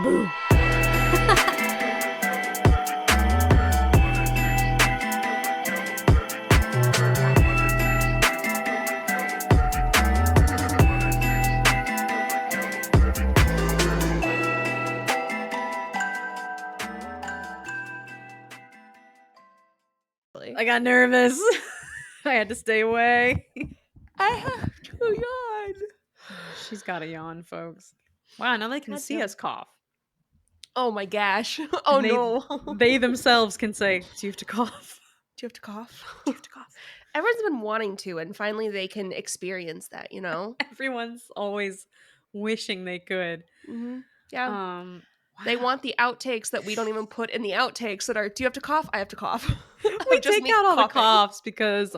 Boom. I got nervous. I had to stay away. I have to yawn. She's got a yawn, folks. Wow, now they can see Goddamn. us cough. Oh my gosh. Oh And no. They themselves can say, do you have to cough? Do you have to cough? Do you have to cough? Everyone's been wanting to, and finally they can experience that, you know? Everyone's always wishing they could. Mm-hmm. Yeah. Wow. They want the outtakes that we don't even put in the outtakes that are, do you have to cough? I have to cough. We Just take me out all the coughing. coughs because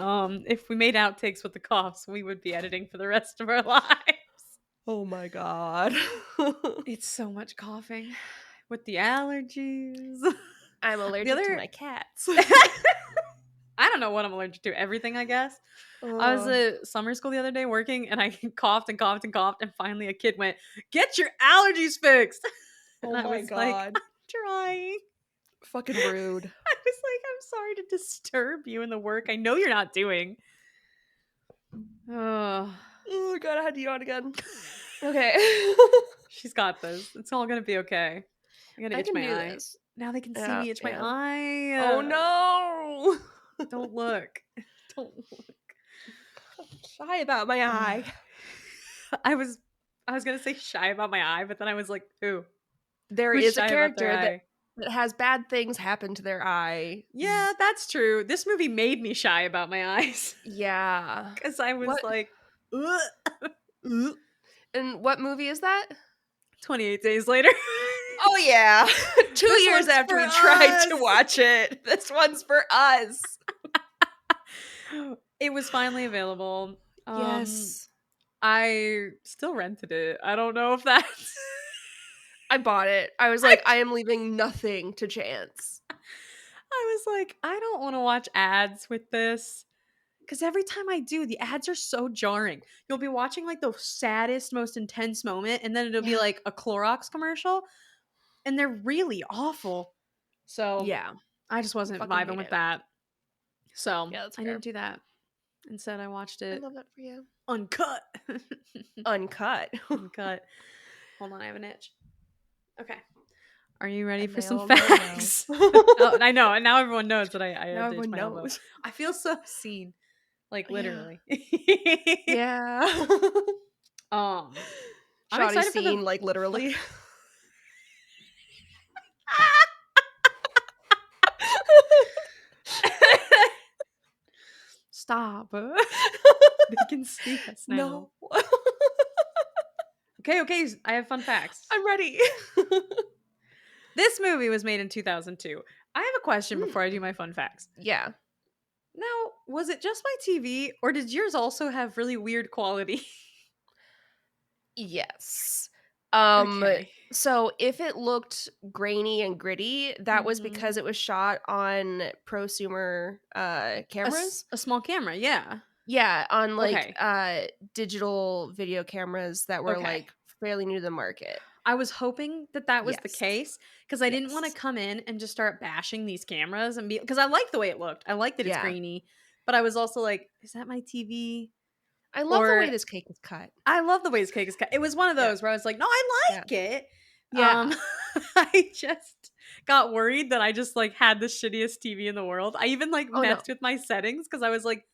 if we made outtakes with the coughs, we would be editing for the rest of our lives. Oh my god. It's so much coughing with the allergies. I'm allergic to my cats. I don't know what I'm allergic to. Everything, I guess. I was at summer school the other day working, and I coughed and coughed and coughed, and finally a kid went, "Get your allergies fixed." Oh And I my was god. like, "I'm trying." Fucking rude. I was like, "I'm sorry to disturb you in the work I know you're not doing." Oh, Oh god, I had to yawn again. Okay. she's got this. It's all gonna be okay. I gotta I itch can my do eye. this. Now they can see Yeah, me itch my yeah. eye. Oh no. Don't look. Don't look. Shy about my eye. I was gonna say shy about my eye, but then I was like, "Who? There Who's is shy a about their character that eye?" has bad things happen to their eye. Yeah, that's true. This movie made me shy about my eyes Yeah. because I was What? like, "Ugh." Ugh. And what movie is that? 28 days later. Oh yeah. 2 This years one's after we for tried to us. watch it. This one's for us. It was finally available. Yes. I still rented it. I don't know if that's. I bought it. I was like, I am leaving nothing to chance. I was like, I don't want to watch ads with this. Because every time I do, the ads are so jarring. You'll be watching like the saddest, most intense moment, and then it'll be Yeah. like a Clorox commercial, and they're really awful. So Yeah. I just wasn't Fucking vibing hate with it. that. So Yeah, that's I fair. didn't do that. Instead, I watched I it love that for you. uncut. Uncut. Uncut. Hold on, I have an itch. Okay. Are you ready And for they some all know now. facts? Oh, I know, and now everyone knows that I Now had to itch everyone my elbow. knows. I feel so seen, like Yeah. literally. Yeah. I'm Shoddy excited for the scene, like literally. Stop. They can see us now. No. Okay, I have fun facts. I'm ready. This movie was made in 2002. I have a question Mm. before I do my fun facts. Yeah. Now, was it just my TV, or did yours also have really weird quality? Yes. Okay. So if it looked grainy and gritty, that was because it was shot on prosumer cameras. A small camera, yeah. Yeah, on like Okay. digital video cameras that were Okay. like fairly new to the market. I was hoping that was the Yes. case because I didn't want to Yes. come in and just start bashing these cameras and be because I like the way it looked. I like that it's Yeah. grainy, but I was also like, is that my TV? I love the way Or this cake is cut. I love the way this cake is cut. It was one of Yeah. those where I was like, no, I like it. Yeah. I just got worried that I just like had the shittiest TV in the world. I even like Oh, no. messed with my settings because I was like,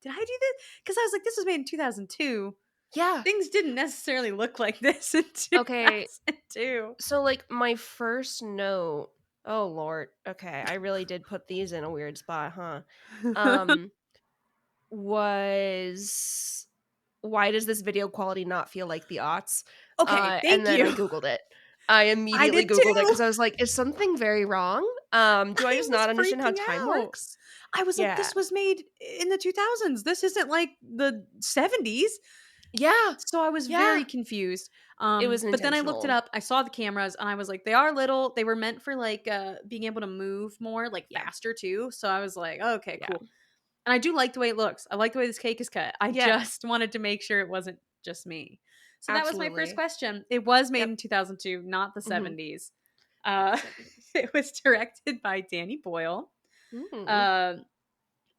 did I do this? Because I was like, this was made in 2002. Yeah. Things didn't necessarily look like this in 2002. So like my first note, oh Lord, okay, I really did put these in a weird spot, huh? Was why does this video quality not feel like the aughts? Okay, And then I you. Googled it. I immediately did Googled it too. because I was like, is something very wrong? Do I just not was understand how freaking time out. works? I was like, Yeah. this was made in the 2000s. This isn't like the 70s. Yeah. So I was Yeah. very confused. It was But then I looked it intentional. up. I saw the cameras and I was like, they are little. They were meant for like being able to move more, like Yeah. faster too. So I was like, okay, Yeah. cool. And I do like the way it looks. I like the way this cake is cut. I Yeah. just wanted to make sure it wasn't just me. So that was my first Absolutely. question. It was made Yep. in 2002, not the Mhm. 70s. Not the Uh, 70s. it was directed by Danny Boyle. Mm. Uh,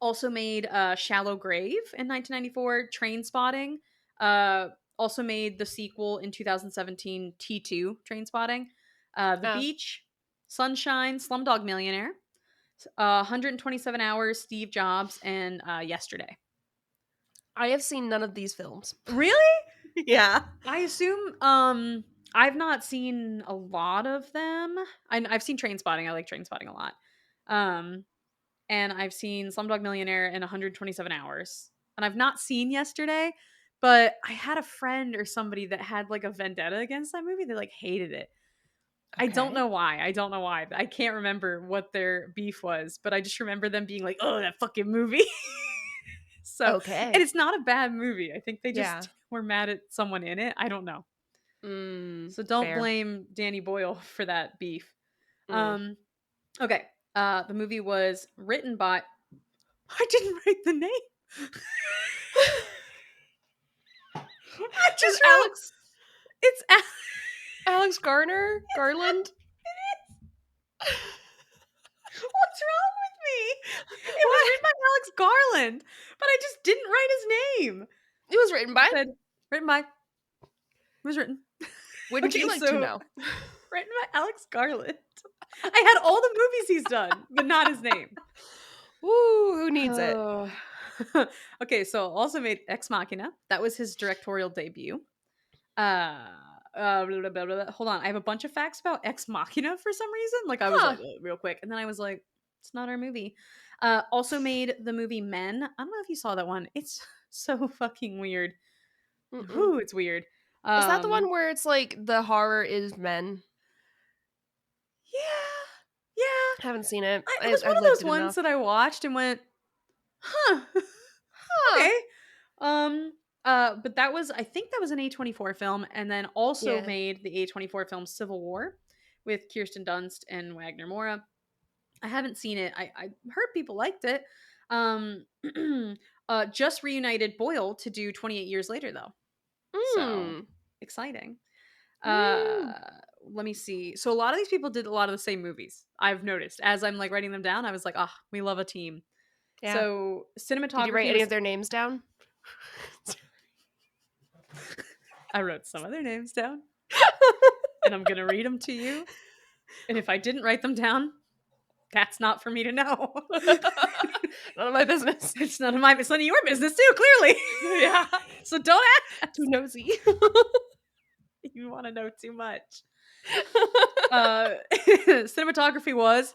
Also made Shallow Grave in 1994, Train Spotting. Also made the sequel in 2017, T2, Train Spotting. The Oh, Beach, Sunshine, Slumdog Millionaire, 127 Hours, Steve Jobs, and Yesterday. I have seen none of these films. Really? Yeah. I assume I've not seen a lot of them. I've seen Train Spotting. I like Train Spotting a lot. Um and I've seen Slumdog Millionaire in 127 Hours. And I've not seen Yesterday, but I had a friend or somebody that had like a vendetta against that movie. They like hated it. I don't Okay. know why. I don't know why. I can't remember what their beef was, but I just remember them being like, "Oh, that fucking movie." So, and Okay. it's not a bad movie. I think they Yeah. just were mad at someone in it. I don't know. So don't Fair. blame Danny Boyle for that beef. Mm. Um, okay. The movie was written by. I didn't write the name. I Is just wrote it's. Alex Garland? What's wrong with me? It was What? written by Alex Garland, but I just didn't write his name. It was written by? Said written by. It was written. Wouldn't you Okay, like to so know? written by Alex Garland. I had all the movies he's done, but not his name. Woo, who needs it? Oh. Okay, so also made Ex Machina. That was his directorial debut. Blah, blah, blah, blah. Hold on, I have a bunch of facts about Ex Machina for some reason. Like I was Huh. like real quick, and then I was like, it's not our movie. Also made the movie Men. I don't know if you saw that one. It's so fucking weird. Mm-mm. Whew, it's weird. Is that the one Um, where it's like the horror is men? yeah, yeah. Haven't seen it. It was I one of lived those it ones enough. that I watched and went, huh. Huh. Okay. Um, but that was I think that was an A24 film, and then also Yeah. made the A24 film Civil War with Kirsten Dunst and Wagner Moura. I haven't seen it. I heard people liked it. Um, just reunited Boyle to do 28 years later though. So Mm. exciting. Woo. Uh, Let me see. So a lot of these people did a lot of the same movies. I've noticed as I'm like writing them down. I was like, ah, we love a team. Yeah. So Did you write cinematography any was of their names down? I wrote some of their names down and I'm going to read them to you. And if I didn't write them down, that's not for me to know. None of my business. It's none of your business too, clearly. Yeah. So don't Too ask. nosy. You want to know too much. Cinematography was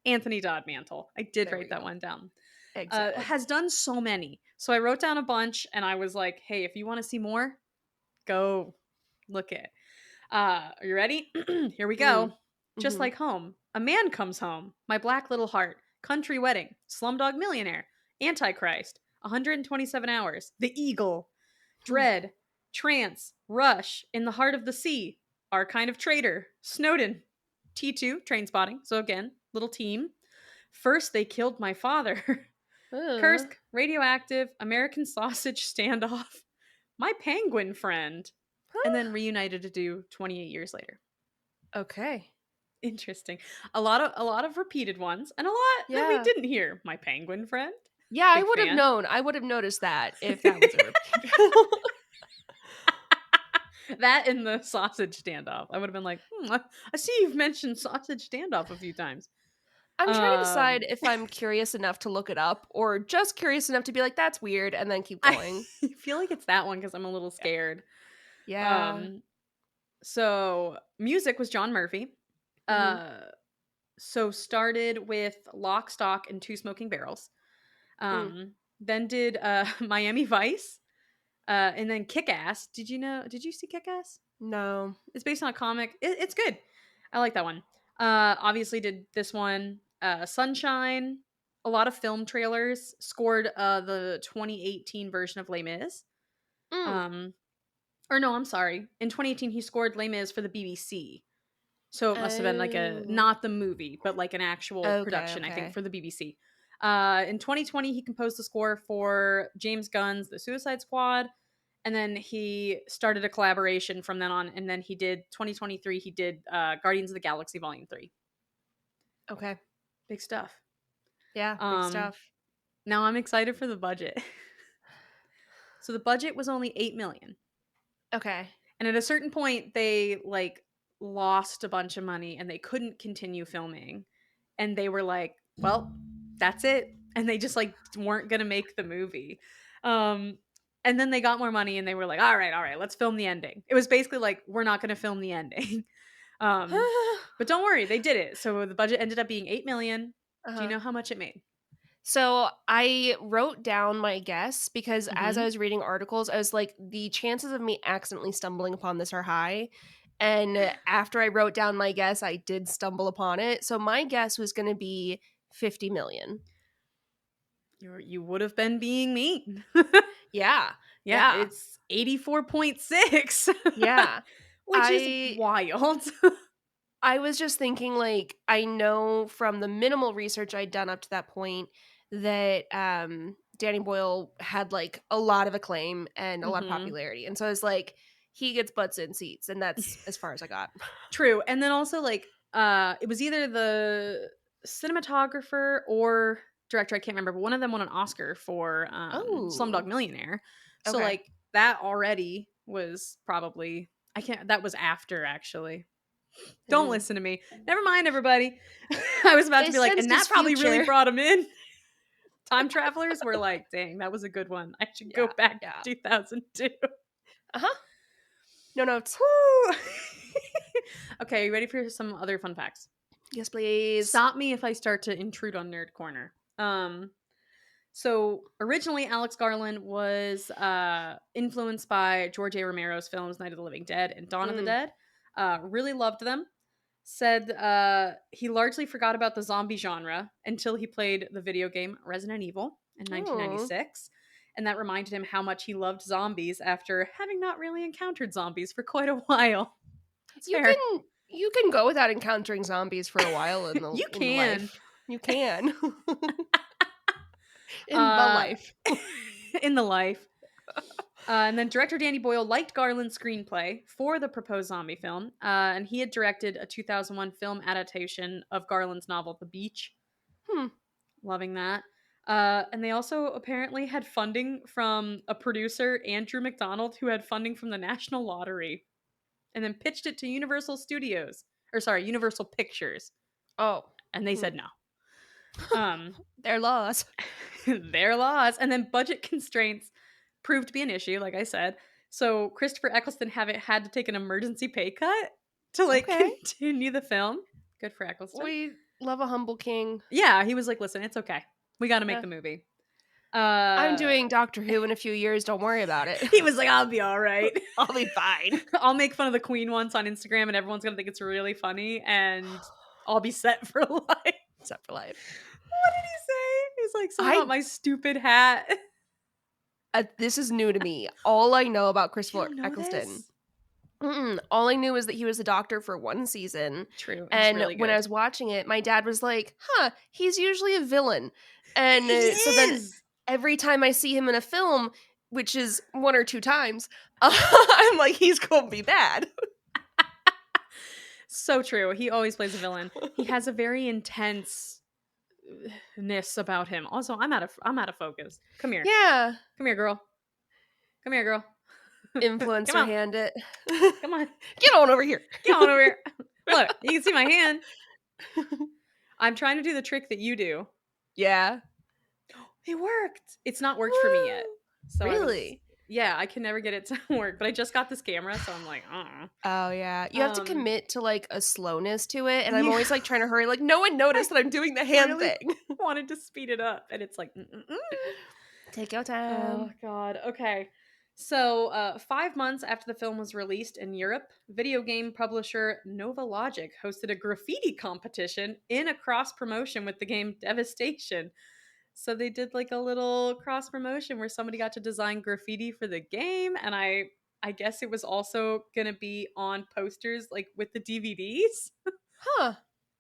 Anthony Dodd Mantle. I did There we write that go. one down. Excellent. Has done so many. So I wrote down a bunch and I was like, hey, if you want to see more, go look it. Are you ready? Here we Mm. go. Just Mhm. like home. A man comes home. My black little heart. Country wedding. Slumdog millionaire. Antichrist. 127 hours. The Eagle. Hmm. Dread. Trance. Rush. In the heart of the sea. Our kind of traitor. Snowden. T2. Train spotting. So again, little team. First, they killed my father. Uh, Kursk. Radioactive. American sausage standoff. My penguin friend. And huh? then reunited to do 28 years later. Okay. Interesting. A lot of repeated ones and a lot that we Yeah. didn't hear. My penguin friend. Yeah, I Big would have fan. known. I would have noticed that if that was a repeat. That in the sausage standoff. I would have been like, I see you've mentioned sausage standoff a few times. I'm trying to Um decide if I'm curious enough to look it up or just curious enough to be like, that's weird, and then keep I going. feel like it's that one because I'm a little Yeah. scared. Yeah. Um so music was John Murphy. Hmm. Uh so started with Lock, Stock, and Two Smoking Barrels. Mm. Then did Miami Vice. And then Kick Ass. Did you see Kick Ass? No. It's based on a comic. It's good. I like that one. Obviously did this one. Sunshine. A lot of film trailers. Scored the 2018 version of Les Mis. Mm. Um, or no, I'm sorry. In 2018, he scored Les Mis for the BBC. So it must have been like a Oh. not the movie, but like an actual Okay. production, I think, Okay. for the BBC. In 2020, he composed the score for James Gunn's The Suicide Squad, And then he started a collaboration from then on. And then he did 2023. He did Guardians of the Galaxy Volume 3. Okay. Big stuff. Yeah, big Um, stuff. Now I'm excited for the budget. So the budget was only 8 million. Okay. And at a certain point, they like lost a bunch of money and they couldn't continue filming. And they were like, well, that's it. And they just like weren't going to make the movie. Um, and then they got more money and they were like, all right, let's film the ending. It was basically like, we're not going to film the ending. But don't worry, they did it. So the budget ended up being 8 million. Do you Uh-huh. know how much it made? So I wrote down my guess because as I Mm-hmm. was reading articles, I was like, the chances of me accidentally stumbling upon this are high. And after I wrote down my guess, I did stumble upon it. So my guess was going to be 50 million. You would have been being mean. Yeah. Yeah, Yeah. it's 84.6, Yeah. which is I wild. I was just thinking, like, I know from the minimal research I'd done up to that point that Danny Boyle had like a lot of acclaim and a lot of Mhm. popularity. And so I was like, he gets butts in seats, and that's as far as I got. True, and then also, like, it was either the cinematographer or director, I can't remember, but one of them won an Oscar for, Slumdog Oh, Millionaire. So, okay. like, that already was probably that was after, actually. Don't Mm. listen to me. Never mind, everybody. I was about to They be like, and sensed that his probably really future. brought him in. Time travelers were like, dang, that was a good one. I should go Yeah, back yeah. to 2002. Uh-huh. No notes. Woo! Okay, you ready for some other fun facts? Yes, please. Stop me if I start to intrude on Nerd Corner. So originally Alex Garland was influenced by George A. Romero's films Night of the Living Dead and Dawn of the Mm. Dead. Really loved them. Said he largely forgot about the zombie genre until he played the video game Resident Evil in Oh. 1996. And that reminded him how much he loved zombies after having not really encountered zombies for quite a while. That's You fair. can go without encountering zombies for a while You in the can. life. You can. In the Uh, life. in the life. And then director Danny Boyle liked Garland's screenplay for the proposed zombie film, and he had directed a 2001 film adaptation of Garland's novel The Beach. Hmm. Loving that. And they also apparently had funding from a producer, Andrew McDonald, who had funding from the National Lottery, and then pitched it to Universal Studios, or sorry, Universal Pictures, Oh. and they Hmm. said no. Um, Their laws. their laws, and then budget constraints proved to be an issue, like I said. So Christopher Eccleston had to take an emergency pay cut to like Okay. continue the film. Good for Eccleston. We love a humble king. Yeah, he was like, "Listen, it's okay. We got to make Yeah. the movie." I'm Uh, doing Doctor Who in a few years. Don't worry about it. he was like, "I'll be all right. I'll be fine. I'll make fun of the Queen once on Instagram, and everyone's gonna think it's really funny, and I'll be set for life." What did Set for life. he say? He's like, "Something about I my stupid hat." this is new to me. All I know about You Christopher don't know Eccleston. this? All I knew was that he was the doctor for one season. True. He's And really when I good. was watching it, my dad was like, huh, he's usually a villain. And He so then is. every time I see him in a film, which is one or two times, I'm like, he's going to be bad. So true. He always plays a villain. He has a very intense ness about him. Also, I'm out of focus. Come here. Yeah. Come here, girl. Come here, girl. Come Influencer on. hand it. Come on. Get on over here. Get on over here. Look, you can see my hand. I'm trying to do the trick that you do. Yeah. It worked. It's not worked for me yet. So Really? I can never get it to work. But I just got this camera, so I'm like, Oh yeah. You have to Um, commit to like a slowness to it. And I'm yeah. always like trying to hurry. Like no one noticed that I'm doing the hand really thing. wanted to speed it up, and it's like, Take your oh time. god. Okay. So, 5 months after the film was released in Europe, video game publisher Nova Logic hosted a graffiti competition in a cross promotion with the game Devastation. So they did like a little cross promotion where somebody got to design graffiti for the game, and I guess it was also gonna be on posters like with the DVDs. Huh.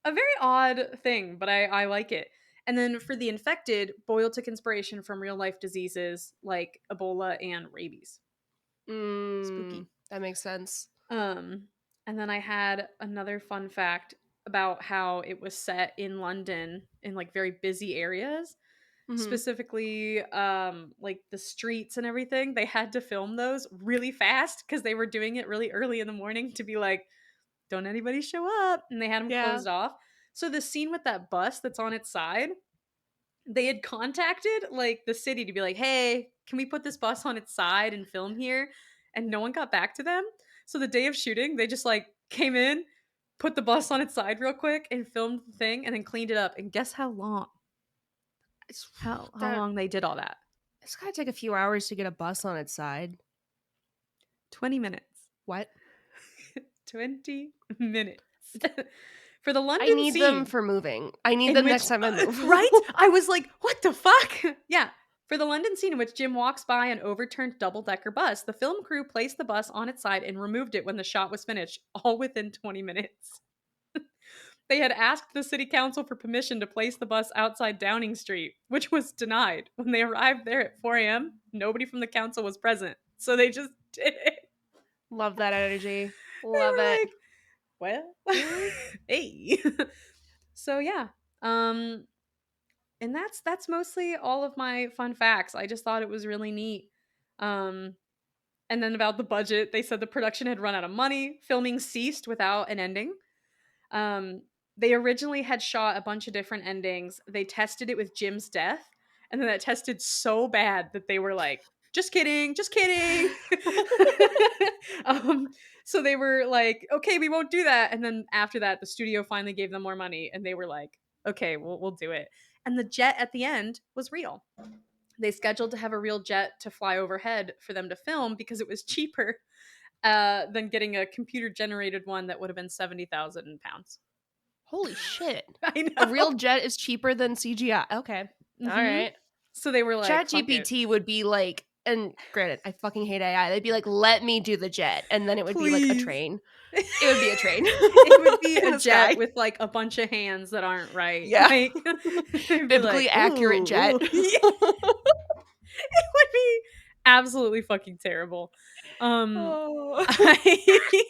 A very odd thing, but I like it. And then for the infected, Boyle took inspiration from real life diseases like Ebola and rabies. Spooky. That makes sense. And then I had another fun fact about how it was set in London in like very busy areas. Mhm. Specifically, like the streets and everything. They had to film those really fast because they were doing it really early in the morning to be like, don't anybody show up. And they had them Yeah. closed off. So the scene with that bus that's on its side, they had contacted like the city to be like, hey, can we put this bus on its side and film here? And no one got back to them. So the day of shooting, they just like came in, put the bus on its side real quick and filmed the thing and then cleaned it up. And guess how long? It's How that long they did all that? it's gotta take a few hours to get a bus on its side. 20 minutes. What? 20 minutes. For the I London need them scene for moving. I need in them which next time I move. right? I was like, "What the fuck?" Yeah. For the London scene in which Jim walks by an overturned double-decker bus, the film crew placed the bus on its side and removed it when the shot was finished, all within 20 minutes. They had asked the city council for permission to place the bus outside Downing Street, which was denied. When they arrived there at 4 a.m., nobody from the council was present. So they just did it. Love that energy. They Love were it. like, well, hey. So yeah. Um and that's mostly all of my fun facts. I just thought it was really neat. Um and then about the budget, they said the production had run out of money, filming ceased without an ending. Um, they originally had shot a bunch of different endings. They tested it with Jim's death, and then that tested so bad that they were like, "Just kidding, just kidding." um, so they were like, "Okay, we won't do that." And then after that, the studio finally gave them more money, and they were like, "Okay, we'll do it." And the jet at the end was real. They scheduled to have a real jet to fly overhead for them to film because it was cheaper than getting a computer generated one that would have been 70,000 pounds. Holy shit. I A know. real jet is cheaper than CGI. Okay. All Hmm. right. So they were like, Chat fuck it. GPT would be like, and granted, I fucking hate AI. They'd be like, let me do the jet. And then it would be like a Please. train. It would be a train It would be in a the jet sky. with like a bunch of hands that aren't right. Yeah. Like, they'd be like, Biblically accurate ooh, jet. ooh. Yeah, it would be absolutely fucking terrible. Oh. I,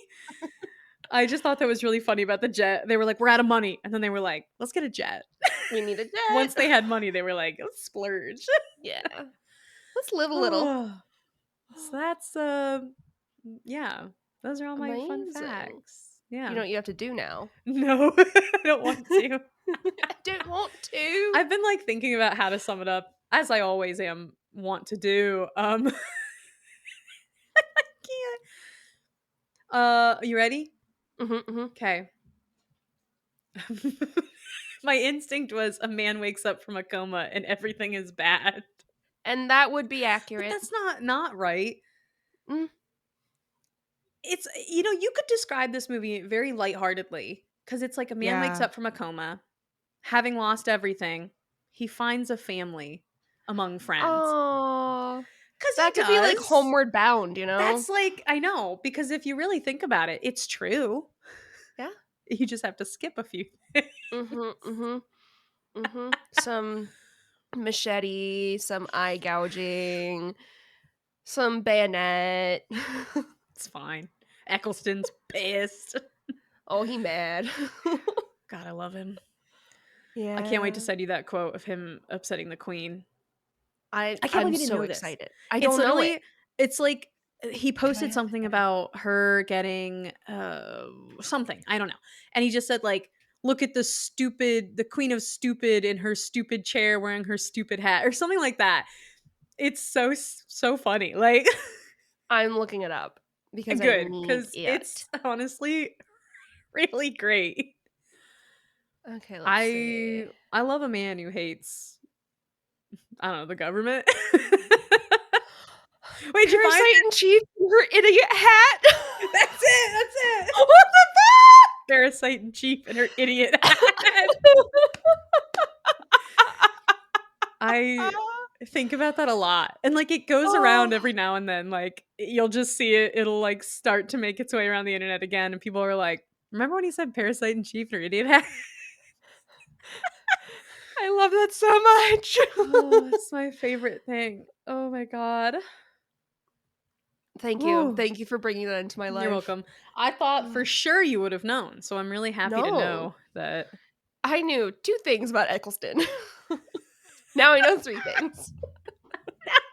I just thought that was really funny about the jet. They were like, we're out of money. And then they were like, let's get a jet. We need a Once jet. they had money, they were like, let's splurge. Yeah. Let's live a little. Oh, so that's yeah. Those are all my fun Amazing. facts. You Yeah. know what you have to do now? No, I don't want to. I don't want to. I've been like thinking about how to sum it up, as I always am want to do. Can't. You ready? Mm-hmm. Okay. My instinct was a man wakes up from a coma and everything is bad. And that would be But accurate. that's not right. Mm. It's you could describe this movie very lightheartedly because it's like a man wakes Yeah. up from a coma, having lost everything. He finds a family among friends. Oh, Cuz he that could be like does. Homeward Bound, you know? That's like I know because if you really think about it, it's true. Yeah. You just have to skip a few things. Mm-hmm. Mm-hmm. Mm-hmm. Some machete, some eye gouging, some bayonet. It's fine. Eccleston's pissed. Oh, he mad. God, I love him. I can't wait to Yeah. send you that quote of him upsetting the queen. I can't I'm believe you didn't so know this. excited. I It's don't know it. literally it's like he Can I posted have it something now? about her getting something. I don't know. And he just said like look at the queen of stupid in her stupid chair wearing her stupid hat or something like that. It's so funny. Like I'm looking it up because I good need cuz it. it's honestly really great. Okay, let's I see. I love a man who hates I don't know, the government. Wait, did you find Parasite in Chief, her idiot hat. it? That's it. That's it. What the Parasite in chief and her idiot fuck? hat. I think about that a lot. And like it goes around Oh, every now and then. Like you'll just see it, it'll like start to make its way around the internet again. And people are like, remember when he said parasite in chief and her idiot hat? I love that so much. Oh, it's my favorite thing. Oh my god. Thank you. Whew. Thank you for bringing that into my You're life. welcome. I thought for sure you would have known, so I'm really happy to No. know that I knew 2 things about Eccleston. Now I know 3 things.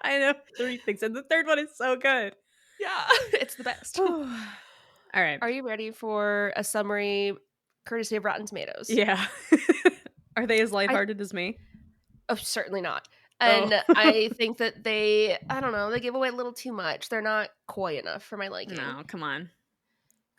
I know 3 things, and the 3rd one is so good. Yeah, it's the best. All right. Are you ready for a summary courtesy of Rotten Tomatoes? Yeah. Are they as I lighthearted as me? Oh, certainly not. Oh. And I think that I don't know, they give away a little too much. They're not coy enough for my liking. No, come on.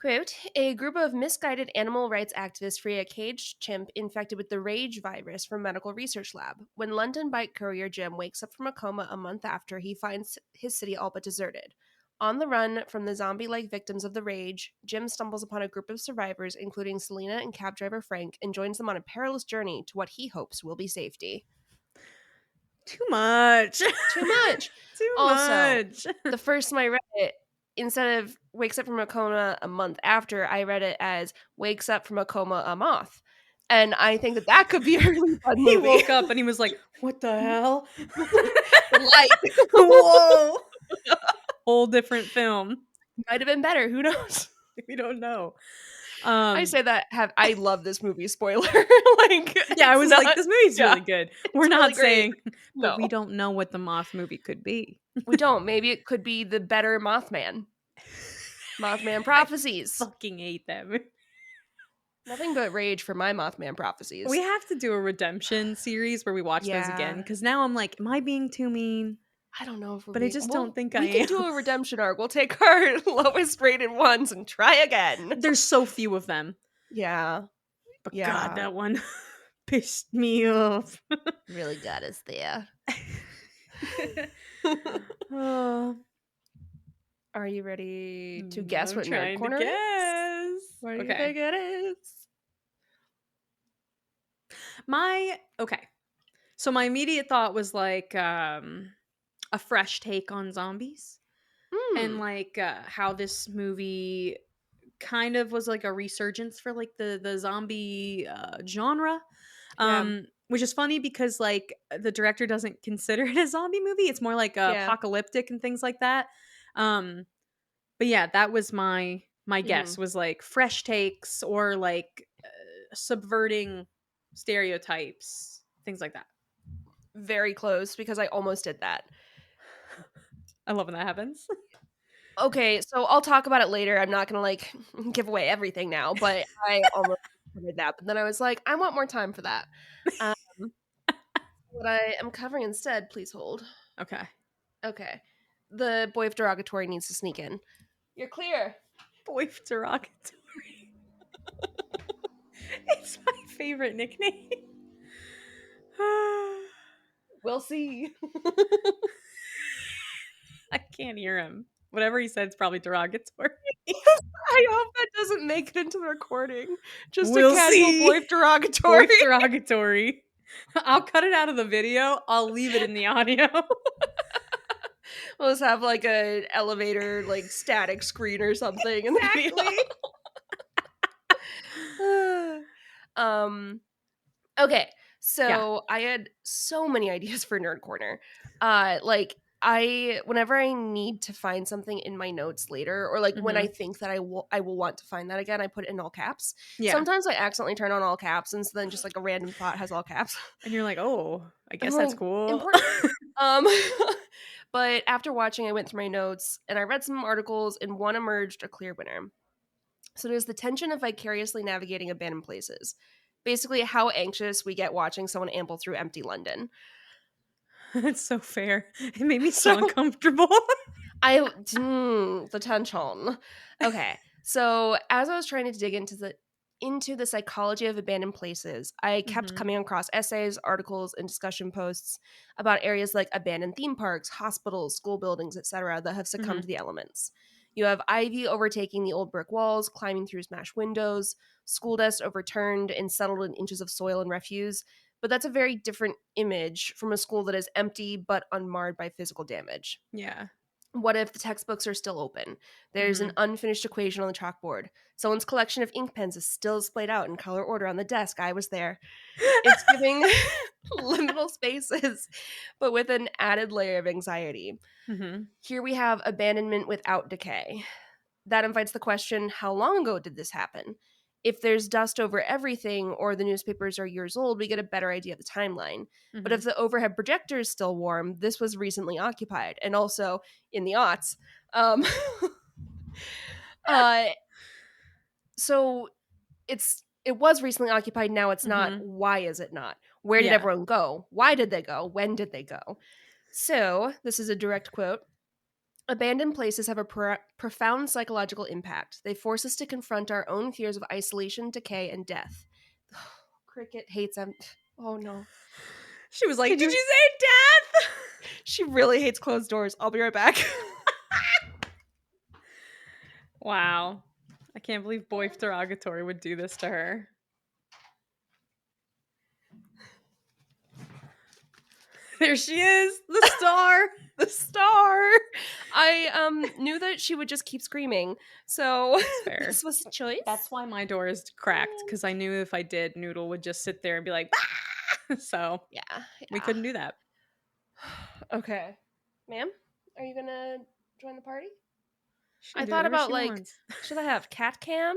Quote, a group of misguided animal rights activists free a caged chimp infected with the rage virus from a medical research lab. When London bike courier Jim wakes up from a coma a month after, he finds his city all but deserted. On the run from the zombie-like victims of the rage, Jim stumbles upon a group of survivors, including Selena and cab driver Frank, and joins them on a perilous journey to what he hopes will be safety. Too much. Too much. Too Also, much. the first time I read it, instead of wakes up from a coma a month after, I read it as wakes up from a coma a moth. And I think that that could be a really fun He movie. woke up and he was like, "What the hell?" Like, Whoa. Whole different film. might have been better. Who knows? We don't know. I say that I love this movie. Spoiler. Like, yeah, I it's was not, like, this movie's yeah, really good. We're it's not really great. saying, but No, we don't know what the Moth movie could be. we don't. Maybe it could be the better Mothman. Mothman prophecies. I fucking hate that movie. Nothing but rage for my Mothman prophecies. We have to do a redemption series where we watch those again, because now I'm like, am I being too mean? I don't know if we're But I just don't think I we can am. do a redemption arc. We'll take our lowest rated ones and try again. There's so few of them. Yeah. But Yeah. God, that one pissed me off. Really got us there. Oh, Are you ready to guess I'm what Nerd trying to Corner is? guess. What do you Okay. think it is? Okay. So my immediate thought was like a fresh take on zombies. And like how this movie kind of was like a resurgence for like the zombie genre. Yeah. Which is funny because like the director doesn't consider it a zombie movie. It's more like Yeah. apocalyptic and things like that. But yeah, that was my guess, was like fresh takes or like subverting stereotypes, things like that. Very close, because I almost did that. I love when that happens. Okay, so I'll talk about it later. I'm not gonna like give away everything now, but I almost covered that. But then I was like, I want more time for that. What I am covering instead, please hold. Okay. Okay. The boy of derogatory needs to sneak in. You're clear. Boy of derogatory. It's my favorite nickname. We'll see. I can't hear him. Whatever he said is probably derogatory. I hope that doesn't make it into the recording. Just We'll a casual see. boy of derogatory. Boy of derogatory. I'll cut it out of the video. I'll leave it in the audio. We'll just have like a elevator, like static screen or something. Exactly. Okay, so I had so many ideas for Nerd Corner. Whenever I need to find something in my notes later, or like when I think that I will want to find that again, I put it in all caps. Yeah. Sometimes I accidentally turn on all caps, and so then just like a random thought has all caps. And you're like, oh, I guess I'm that's like, cool. important. But after watching, I went through my notes and I read some articles, and one emerged a clear winner. So there's the tension of vicariously navigating abandoned places. Basically, how anxious we get watching someone amble through empty London. That's so fair. It made me so uncomfortable. The tension. Okay, so as I was trying to dig into the psychology of abandoned places, I kept coming across essays, articles, and discussion posts about areas like abandoned theme parks, hospitals, school buildings, etc., that have succumbed to the elements. You have ivy overtaking the old brick walls, climbing through smashed windows, school desks overturned and settled in inches of soil and refuse. But that's a very different image from a school that is empty but unmarred by physical damage. Yeah. What if the textbooks are still open? There's an Mhm. unfinished equation on the chalkboard. Someone's collection of ink pens is still displayed out in color order on the desk. I was there. It's giving liminal spaces, but with an added layer of anxiety. Mhm. Here we have abandonment without decay. That invites the question, how long ago did this happen? If there's dust over everything or the newspapers are years old, we get a better idea of the timeline. But if Mhm. the overhead projector is still warm, this was recently occupied. And also in the aughts. Um, uh, so it was recently occupied, now it's not. Mhm. Why is it not? Where did Yeah. everyone go? Why did they go? When did they go? So, this is a direct quote. Abandoned places have a profound psychological impact. They force us to confront our own fears of isolation, decay, and death. Cricket hates them. Oh no. She was like, Can "Did you? you say death?" She really hates closed doors. I'll be right back. Wow. I can't believe Boyf Derogatory would do this to her. There she is, the star. The star. I knew that she would just keep screaming. So That's fair. this was a choice. That's why my door is cracked, because I knew if I did, Noodle would just sit there and be like, "Bah!" So Yeah. we Yeah. couldn't do that. Okay. Ma'am, are you gonna join the party? She can I do thought whatever about she like, wants. should I have cat cam?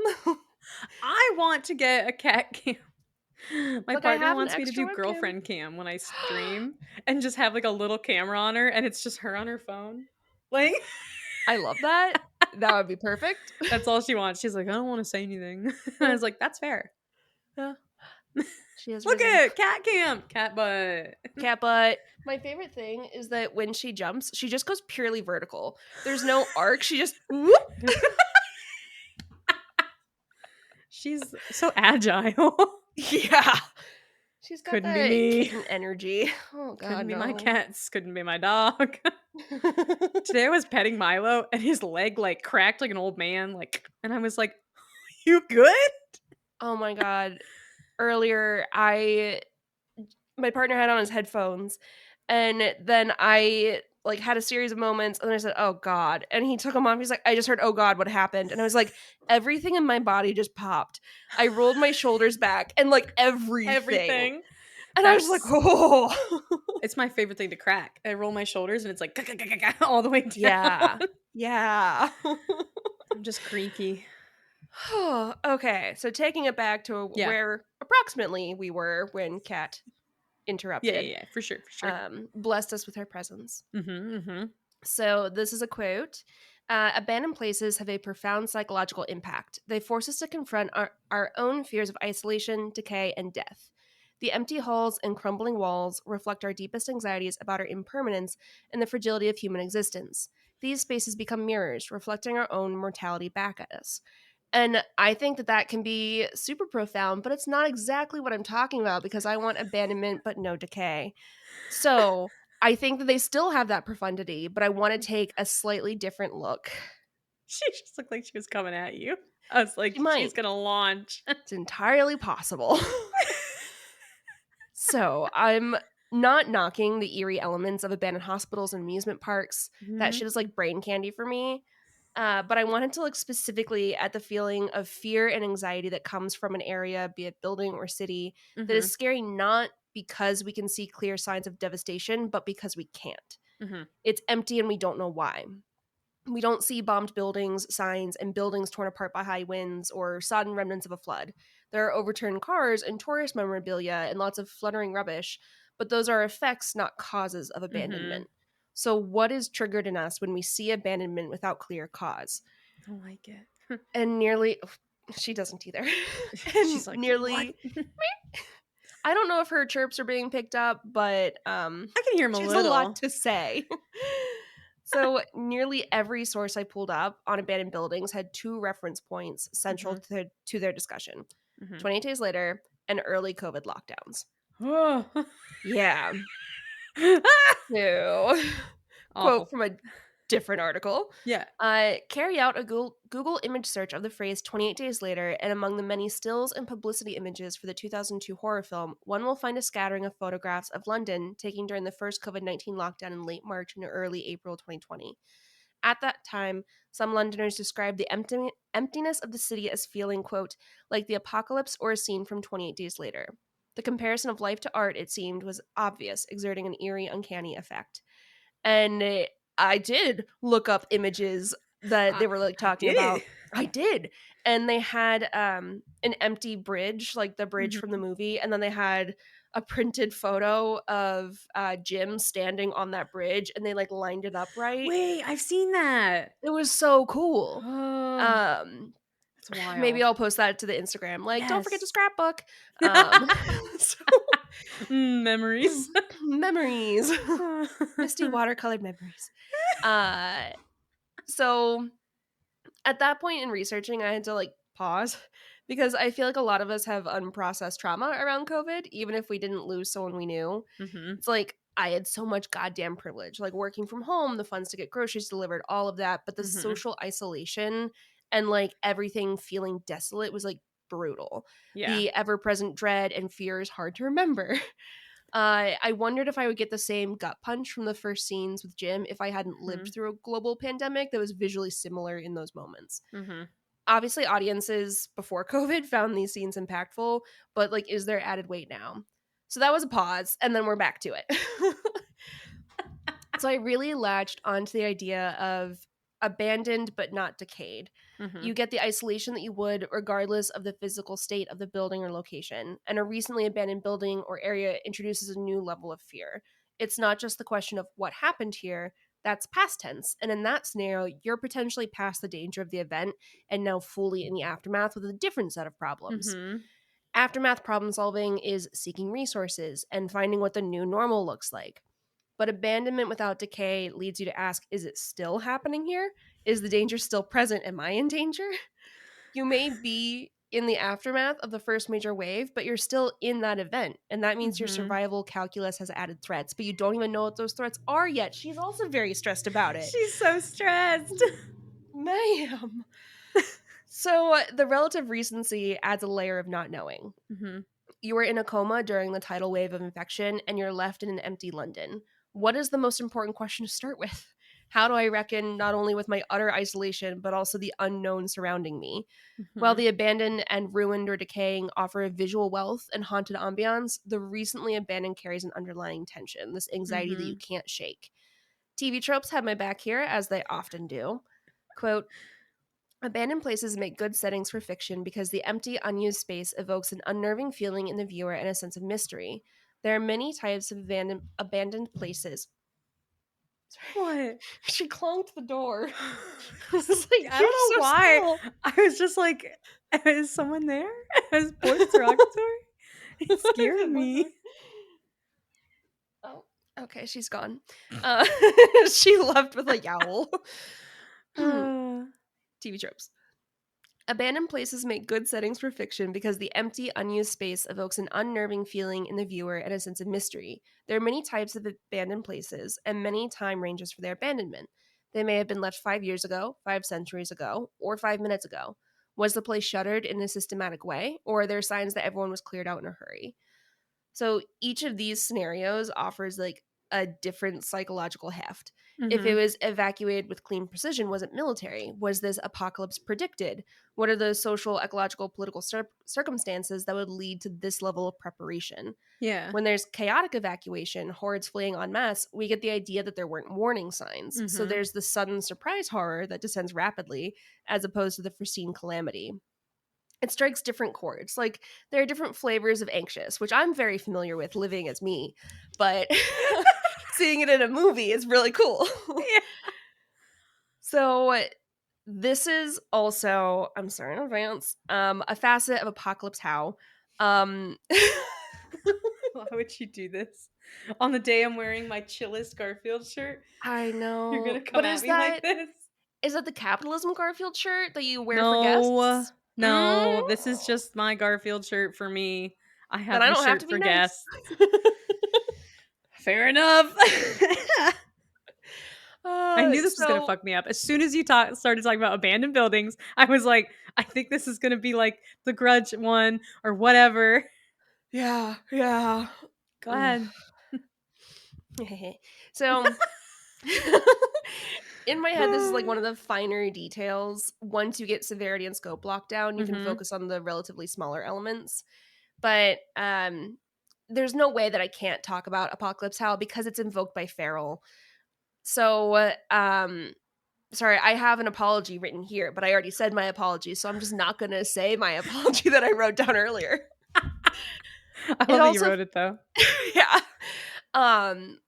I want to get a cat cam. My Look, I partner have an wants me to extra do webcam. girlfriend cam when I stream and just have like a little camera on her and it's just her on her phone. Like I love that. That would be perfect. that's all she wants. She's like, I don't want to say anything. I was like, that's fair. Yeah, she has Look risen. at cat cam, cat butt. Cat butt. My favorite thing is that when she jumps, she just goes purely vertical. There's no arc. She just whoop. She's so agile. Yeah. She's got Couldn't be that me. kitten energy. Oh god, Couldn't be my no. cats. Couldn't be my dog. Today I was petting Milo and his leg like cracked like an old man, like, and I was like, "You good?" Oh my god. Earlier, my partner had on his headphones, and then I like had a series of moments, and then I said, "Oh God," and he took them off. He's like, "I just heard, oh God, what happened?" And I was like, everything in my body just popped. I rolled my shoulders back, and like everything, Everything. and I was just like, That's "Oh, it's my favorite thing to crack. I roll my shoulders and it's like all the way down. yeah, yeah." I'm just creaky. Okay, so taking it back to Yeah. where approximately we were when Kat Yeah, interrupted, yeah, yeah, for sure, for sure. blessed us with her presence. Mhm, mhm. So, this is a quote. Abandoned places have a profound psychological impact. They force us to confront our own fears of isolation, decay, and death. The empty halls and crumbling walls reflect our deepest anxieties about our impermanence and the fragility of human existence. These spaces become mirrors, reflecting our own mortality back at us. And I think that that can be super profound, but it's not exactly what I'm talking about because I want abandonment but no decay. So, I think that they still have that profundity, but I want to take a slightly different look. She just looked like she was coming at you. I was She like, she's might. gonna launch. It's entirely possible. So, I'm not knocking the eerie elements of abandoned hospitals and amusement parks. That Mhm, shit is like brain candy for me. But I wanted to look specifically at the feeling of fear and anxiety that comes from an area, be it building or city, that is mhm, scary not because we can see clear signs of devastation, but because we can't. mhm, It's empty and we don't know why. We don't see bombed buildings, signs, and buildings torn apart by high winds or sodden remnants of a flood. There are overturned cars and tourist memorabilia and lots of fluttering rubbish, but those are effects, not causes of mhm. abandonment. So, what is triggered in us when we see abandonment without clear cause? I don't like it. And nearly, she doesn't either. And She's like, "What?" nearly, I don't know if her chirps are being picked up, but I can hear him a she has a lot little. to say. So, nearly every source I pulled up on abandoned buildings had two reference points central Mhm, to their discussion: mhm. 28 days later and early COVID lockdowns. Oh. Yeah. So, quote Awful. from a different article. Yeah. Carry out a Google image search of the phrase 28 days later, and among the many stills and publicity images for the 2002 horror film, one will find a scattering of photographs of London taken during the first COVID-19 lockdown in late March and early April 2020. At that time, some Londoners described the emptiness of the city as feeling, quote, like the apocalypse or a scene from 28 Days Later. The comparison of life to art, it seemed, was obvious, exerting an eerie, uncanny effect. And I did look up images that I they were like I talking did. about. I did. And they had an empty bridge, like the bridge from the Mhm. movie, and then they had a printed photo of Jim standing on that bridge, and they like lined it up right. Wait, I've seen that. It was so cool. Oh, Um that's maybe wild. I'll post that to the Instagram. Like, don't forget to Yes. scrapbook. Um so Memories. memories. Misty watercolored memories. Uh so at that point in researching, I had to like pause because I feel like a lot of us have unprocessed trauma around COVID, even if we didn't lose someone we knew. Mhm, It's like I had so much goddamn privilege, like working from home, the funds to get groceries delivered, all of that. But the mhm. social isolation and like everything feeling desolate was like brutal. Yeah. The ever present dread and fear is hard to remember. I wondered if I would get the same gut punch from the first scenes with Jim if I hadn't lived Mhm, through a global pandemic that was visually similar in those moments. mhm. Obviously, audiences before COVID found these scenes impactful, but like, is there added weight now? So that was a pause, and then we're back to it. So I really latched onto the idea of abandoned but not decayed. Mhm, You get the isolation that you would regardless of the physical state of the building or location, and a recently abandoned building or area introduces a new level of fear. It's not just the question of what happened here, that's past tense. And in that scenario, you're potentially past the danger of the event and now fully in the aftermath with a different set of problems. mhm. Aftermath problem solving is seeking resources and finding what the new normal looks like. But abandonment without decay leads you to ask, is it still happening here? Is the danger still present? Am I in danger? You may be in the aftermath of the first major wave, but you're still in that event. And that means your Mhm. survival calculus has added threats, but you don't even know what those threats are yet. She's also very stressed about it. She's so stressed. Ma'am. So the relative recency adds a layer of not knowing. Mhm, You were in a coma during the tidal wave of infection, and you're left in an empty London. What is the most important question to start with? How do I reckon not only with my utter isolation, but also the unknown surrounding me? While mhm, the abandoned and ruined or decaying offer a visual wealth and haunted ambiance, the recently abandoned carries an underlying tension, this anxiety that you mhm. can't shake. TV tropes have my back here, as they often do. Quote, abandoned places make good settings for fiction because the empty, unused space evokes an unnerving feeling in the viewer and a sense of mystery. There are many types of abandoned places. Sorry. What? She clonked the door. I was I like, don't you're know so why. still. I was just like, "Is someone there?" Is voice derogatory? It scared It wasn't. me. Oh, okay, she's gone. Uh, she left with a yowl. Uh, TV tropes. Abandoned places make good settings for fiction because the empty, unused space evokes an unnerving feeling in the viewer and a sense of mystery. There are many types of abandoned places and many time ranges for their abandonment. They may have been left 5 years ago, 5 centuries ago, or 5 minutes ago. Was the place shuttered in a systematic way, or are there signs that everyone was cleared out in a hurry? So each of these scenarios offers like a different psychological heft. If it mhm. was evacuated with clean precision, was it military? Was this apocalypse predicted? What are the social, ecological, political circumstances that would lead to this level of preparation? Yeah. When there's chaotic evacuation, hordes fleeing en masse, we get the idea that there weren't warning signs. So Mhm. there's the sudden surprise horror that descends rapidly, as opposed to the foreseen calamity. It strikes different chords. Like there are different flavors of anxious, which I'm very familiar with living as me, but seeing it in a movie is really cool. Yeah. So this is also, I'm sorry in advance, a facet of Apocalypse How. Um Why would you do this? On the day I'm wearing my chillest Garfield shirt, I you're know. gonna come But at me like this? is that the capitalism Garfield shirt that you wear for No. guests? Mm, No, this is just my Garfield shirt for me. I then have I the don't have shirt to be for nice. guests. Fair enough. I knew this was gonna So fuck me up. As soon as you started talking about abandoned buildings, I was like, I think this is gonna be like the Grudge one or whatever. yeah, yeah. Go Ugh. ahead. So In my head, this is like one of the finer details. Once you get severity and scope locked down, you can focus on the relatively smaller elements. But there's no way that I can't talk about Apocalypse How because it's invoked by Feral. So, sorry, I have an apology written here, but I already said my apology, so I'm just not going to say my apology that I wrote down earlier. I It love that you also, wrote it though. yeah. Um,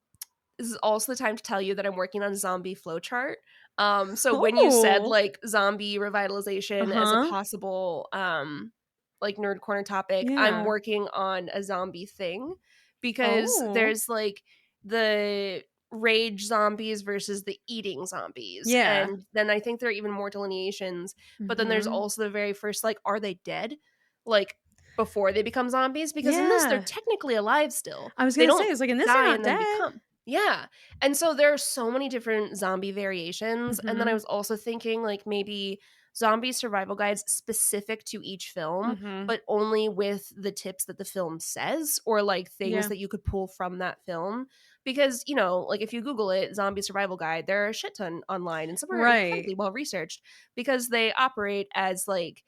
this is also the time to tell you that I'm working on a zombie flowchart. So when you said Oh. like zombie revitalization as a Uh-huh. possible like nerd corner topic, I'm Yeah. working on a zombie thing because Oh. there's like the rage zombies versus the eating zombies. Yeah. And then I think there are even more delineations, but then there's Mhm. also the very first like are they dead? Like before they become zombies because in this they're Yeah. technically alive still. I was They gonna say, don't it's like, in this, they're die not and then dead. become. Yeah. And so there are so many different zombie variations. And then I Mhm. was also thinking like maybe zombie survival guides specific to each film, Mhm. but only with the tips that the film says or like things Yeah. that you could pull from that film. Because, you know, like if you Google it, zombie survival guide, there are a shit ton online and some are Right. incredibly well researched because they operate as like,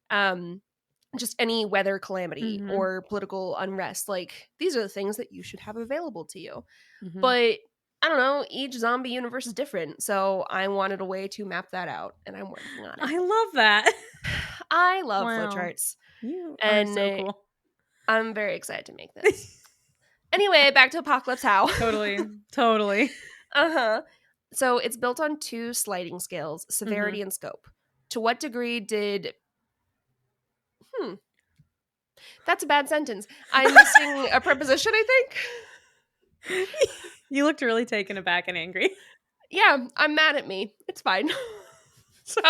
um, just any weather calamity Mhm. or political unrest. Like, these are the things that you should have available to you. Mhm. But I don't know, each zombie universe is different. So I wanted a way to map that out, and I'm working on it. I love that. I love Wow. flowcharts, You are and so cool. I'm very excited to make this. Anyway, back to Apocalypse How. Totally. Totally. Uh huh. So it's built on two sliding scales, Mhm. severity and scope. To what degree did. Hmm, that's a bad sentence. I'm missing a preposition, I think. You looked really taken aback and angry. Yeah, I'm mad at me. It's fine. So,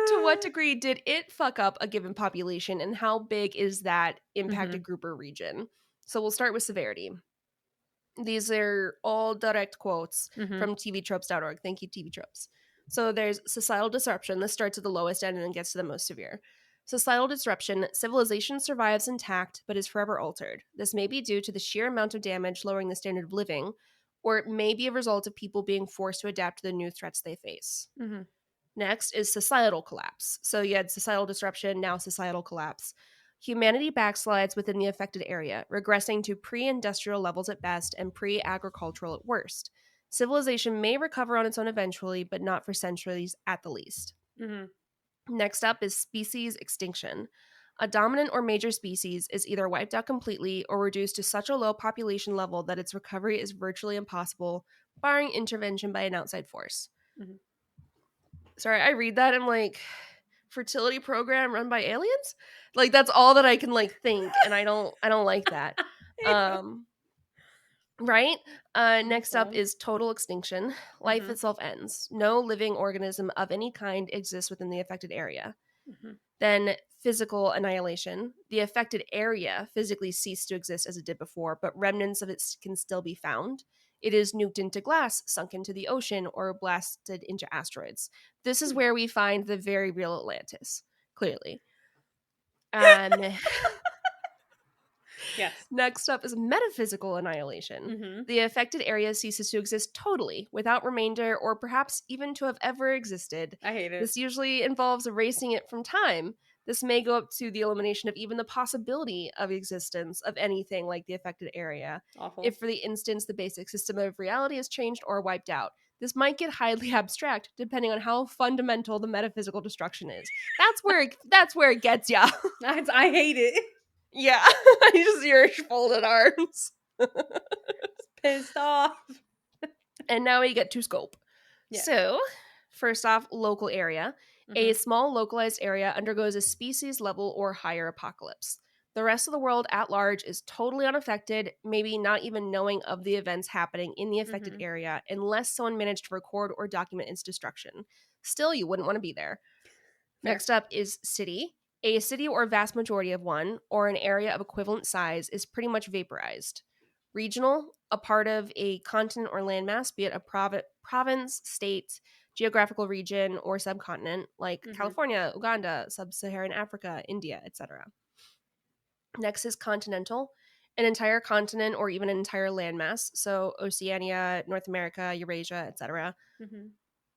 to what degree did it fuck up a given population, and how big is that impacted Mhm. group or region? So, we'll start with severity. These are all direct quotes Mhm. from tvtropes.org. Thank you, TV Tropes. So, there's societal disruption. This starts at the lowest end and then gets to the most severe. Societal disruption, civilization survives intact but is forever altered. This may be due to the sheer amount of damage lowering the standard of living, or it may be a result of people being forced to adapt to the new threats they face. Mhm. Next is societal collapse. So you had societal disruption, now societal collapse. Humanity backslides within the affected area, regressing to pre industrial levels at best and pre agricultural at worst. Civilization may recover on its own eventually, but not for centuries at the least. Mhm. Next up is species extinction. A dominant or major species is either wiped out completely or reduced to such a low population level that its recovery is virtually impossible, barring intervention by an outside force. Mhm. Sorry, I read that, I'm like, fertility program run by aliens? Like that's all that I can like think, and I don't like that. Ew. Um right? Next up Okay. is total extinction. Life Mhm. itself ends. No living organism of any kind exists within the affected area. Mhm. Then physical annihilation. The affected area physically ceased to exist as it did before, but remnants of it can still be found. It is nuked into glass, sunk into the ocean, or blasted into asteroids. This is Hmm. where we find the very real Atlantis, clearly. Um, Yes. Next up is metaphysical annihilation. Mhm. The affected area ceases to exist totally, without remainder, or perhaps even to have ever existed. I hate it. This usually involves erasing it from time. This may go up to the elimination of even the possibility of existence of anything like the affected area, if, Awful. for the instance, the basic system of reality is changed or wiped out. This might get highly abstract, depending on how fundamental the metaphysical destruction is. That's where it gets ya. I hate it. Yeah, I just your folded arms. Pissed off. And now we get to scope. Yeah. So, first off, local area. A Mhm. small localized area undergoes a species level or higher apocalypse. The rest of the world at large is totally unaffected, maybe not even knowing of the events happening in the affected Mhm. area, unless someone managed to record or document its destruction. Still, you wouldn't want to be there. Fair. Next up is city. A city or vast majority of one, or an area of equivalent size, is pretty much vaporized. Regional, a part of a continent or landmass, be it a province, state, geographical region, or subcontinent, like Mhm. California, Uganda, sub Saharan Africa, India, etc. Next is continental, an entire continent or even an entire landmass, so Oceania, North America, Eurasia, etc. Mhm.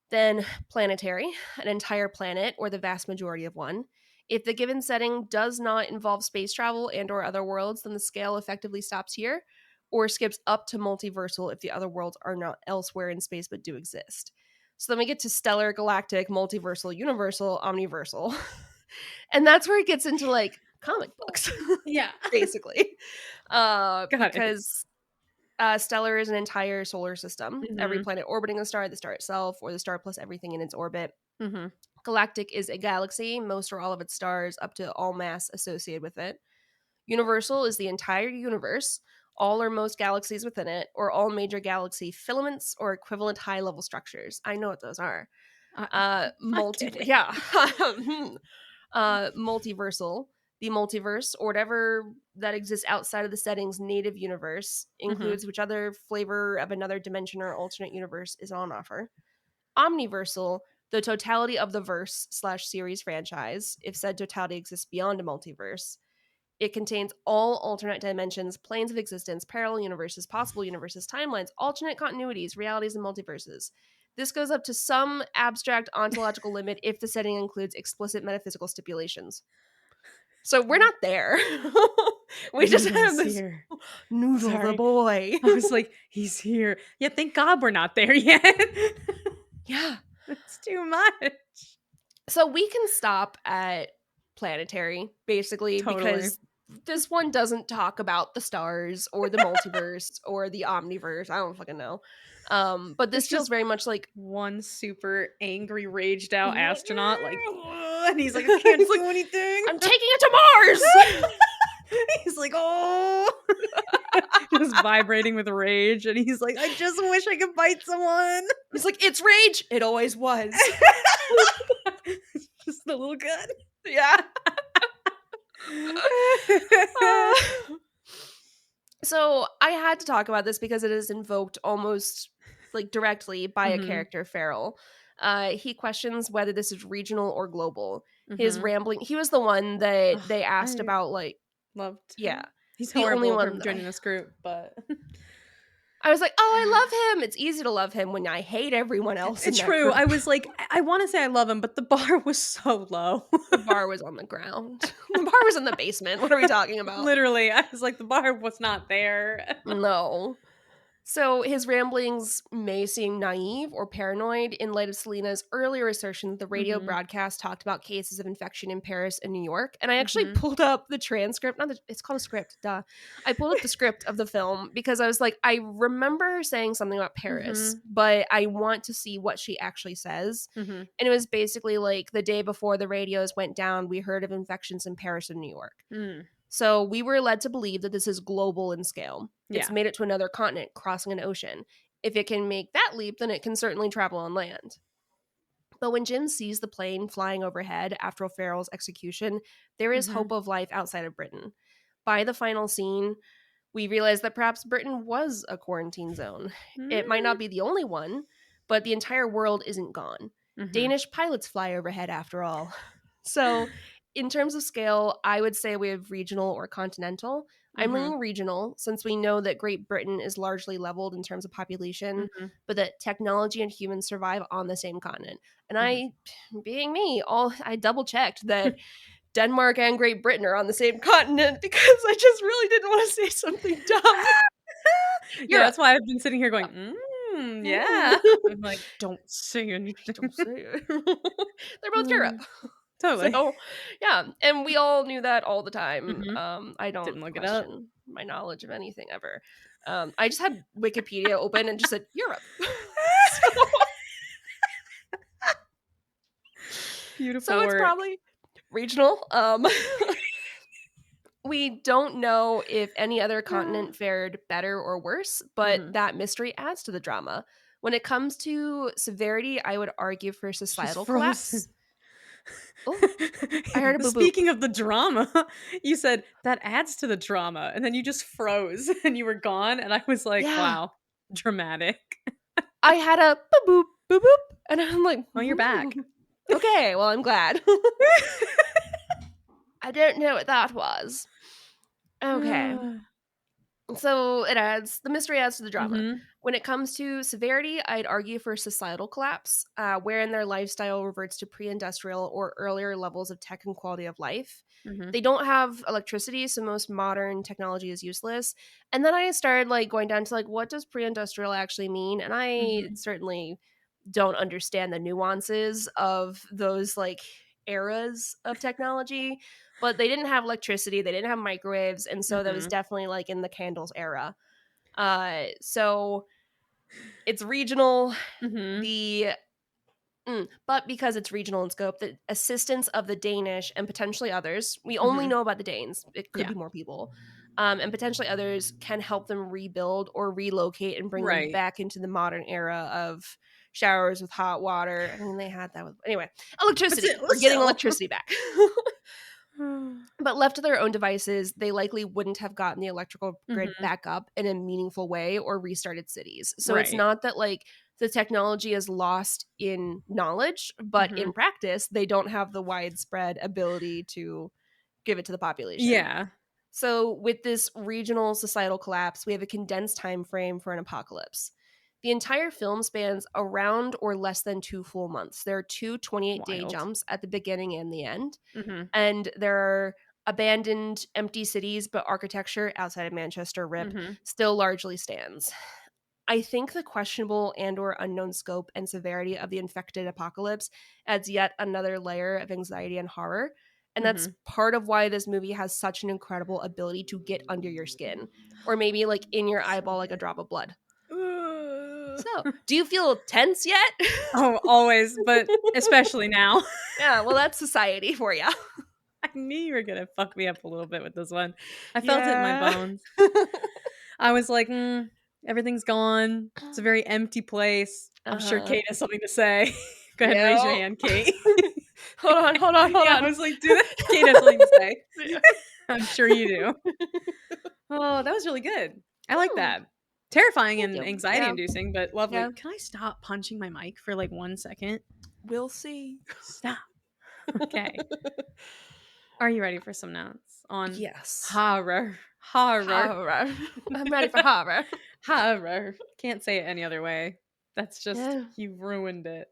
Then planetary, an entire planet or the vast majority of one. If the given setting does not involve space travel and or other worlds, then the scale effectively stops here or skips up to multiversal if the other worlds are not elsewhere in space but do exist. So then we get to stellar, galactic, multiversal, universal, omniversal. And that's where it gets into like comic books, Yeah. basically. Got it. Because stellar is an entire solar system, every Mhm. planet orbiting the star itself, or the star plus everything in its orbit. Mhm. Galactic is a galaxy, most or all of its stars, up to all mass associated with it. Universal is the entire universe, all or most galaxies within it, or all major galaxy filaments or equivalent high level structures. I know what those are. I I'm Multi, kidding. yeah. Multiversal. The multiverse, or whatever that exists outside of the setting's native universe, Mhm. includes which other flavor of another dimension or alternate universe is on offer. Omniversal, the totality of the verse slash series franchise, if said totality exists beyond a multiverse. It contains all alternate dimensions, planes of existence, parallel universes, possible universes, timelines, alternate continuities, realities, and multiverses. This goes up to some abstract ontological limit if the setting includes explicit metaphysical stipulations. So we're not there. We just have Noodle's this here. Noodle the Sorry. boy. I was like, "He's here." Yeah, thank God we're not there yet. Yeah. It's too much. So we can stop at planetary, basically, Totally. because this one doesn't talk about the stars or the multiverse or the omniverse. I don't fucking know. But this There's feels just very much like one super angry, raged out he's astronaut, like, "Ugh," and he's like, "I can't like, do anything." I'm taking it to Mars. He's like, "Oh," just vibrating with rage, and he's like, "I just wish I could bite someone." He's like, it's rage. It always was. Just a little gun. Yeah. Uh, so I had to talk about this because it is invoked almost like directly by a Mhm, character, Farrell. He questions whether this is regional or global. His mhm. rambling, he was the one that Ugh, they asked I about, like, loved yeah, him. He's the only horrible for one that joining this group, but I was like, oh, I love him. It's easy to love him when I hate everyone else in it's that true. group. I was like, I wanna say I love him, but the bar was so low. The bar was on the ground. The bar was in the basement. What are we talking about? Literally, I was like, the bar was not there. No. So his ramblings may seem naive or paranoid in light of Selena's earlier assertion that the radio Mhm, broadcast talked about cases of infection in Paris and New York. And I actually mhm, pulled up the transcript. Not the, it's called a script, duh. I pulled up the script of the film because I was like, I remember her saying something about Paris, mhm, but I want to see what she actually says. mhm, And it was basically like the day before the radios went down, we heard of infections in Paris and New York. mm. So we were led to believe that this is global in scale. It's Yeah. made it to another continent, crossing an ocean. If it can make that leap, then it can certainly travel on land. But when Jim sees the plane flying overhead after O'Farrell's execution, there is Mhm. hope of life outside of Britain. By the final scene, we realize that perhaps Britain was a quarantine zone. It might not Mm. be the only one, but the entire world isn't gone. Mhm. Danish pilots fly overhead after all. So, in terms of scale, I would say we have regional or continental. I'm Mhm. leaning regional since we know that Great Britain is largely leveled in terms of population, Mhm. but that technology and humans survive on the same continent. And Mhm. I, being me, I double checked that Denmark and Great Britain are on the same continent because I just really didn't want to say something dumb. Yeah, Europe. that's why I've been sitting here going, yeah." I'm like, "Don't say anything." Don't say it. They're both Europe. Totally. So, yeah, and we all knew that all the time. Mhm. I don't Didn't look it up. question my knowledge of anything ever. I just had Wikipedia open and just said Europe. so, Beautiful so it's work. probably regional. We don't know if any other continent fared better or worse, but Mhm. that mystery adds to the drama. When it comes to severity, I would argue for She's societal collapse. frozen. Oh, I heard a boop boop. Speaking of the drama, you said, "That adds to the drama," and then you just froze and you were gone, and I was like, Yeah, "Wow, dramatic." I had a boop boop boop boop, and I'm like, Oh, you're back. okay, well, I'm glad. I don't know what that was. Okay. So the mystery adds to the drama. Mhm. When it comes to severity, I'd argue for societal collapse, wherein their lifestyle reverts to pre-industrial or earlier levels of tech and quality of life. Mhm. They don't have electricity, so most modern technology is useless. And then I started like going down to like, what does pre-industrial actually mean? And I Mhm. certainly don't understand the nuances of those like eras of technology, but they didn't have electricity, they didn't have microwaves, and so that was Mhm. definitely like in the candles era. So it's regional. Mhm. The but because it's regional in scope, the assistance of the Danish and potentially others, we only Mhm. know about the Danes, it could Yeah. be more people, and potentially others can help them rebuild or relocate and bring them Right. back into the modern era of showers with hot water. I mean, they had that with, anyway, electricity. We're Let's getting go. electricity back. But left to their own devices, they likely wouldn't have gotten the electrical grid Mhm. back up in a meaningful way or restarted cities. So it's Right. not that like the technology is lost in knowledge, but in Mhm. practice, they don't have the widespread ability to give it to the population. Yeah. So with this regional societal collapse, we have a condensed time frame for an apocalypse. The entire film spans around or less than 2 full months. There are two 28-day Wild. jumps at the beginning and the end, Mhm. and there are abandoned empty cities, but architecture outside of Manchester rip Mhm. still largely stands. I think the questionable and or unknown scope and severity of the infected apocalypse adds yet another layer of anxiety and horror, and that's Mhm. part of why this movie has such an incredible ability to get under your skin or maybe like in your eyeball like a drop of blood. So do you feel tense yet? Oh, always, but especially now. Yeah, well, that's society for you. I knew you were gonna fuck me up a little bit with this one. I felt it in my Yeah. bones. I was like, everything's gone. It's a very empty place. I'm sure Uh-huh. Kate has something to say. Go ahead and raise your Yep. hand, Kate. Hold on, hold on, hold Yeah, I on. was like, do that. Kate has something to say. Yeah. I'm sure you do. Oh, that was really good. I like Hmm, that. Terrifying thank and you. anxiety Yeah, inducing, but lovely. yeah. Can I stop punching my mic for like 1 second? We'll see. Stop. Okay. Are you ready for some notes on Yes. horror? Horror. Horror. I'm ready for horror. Horror. Can't say it any other way. That's just, Yeah. you've ruined it.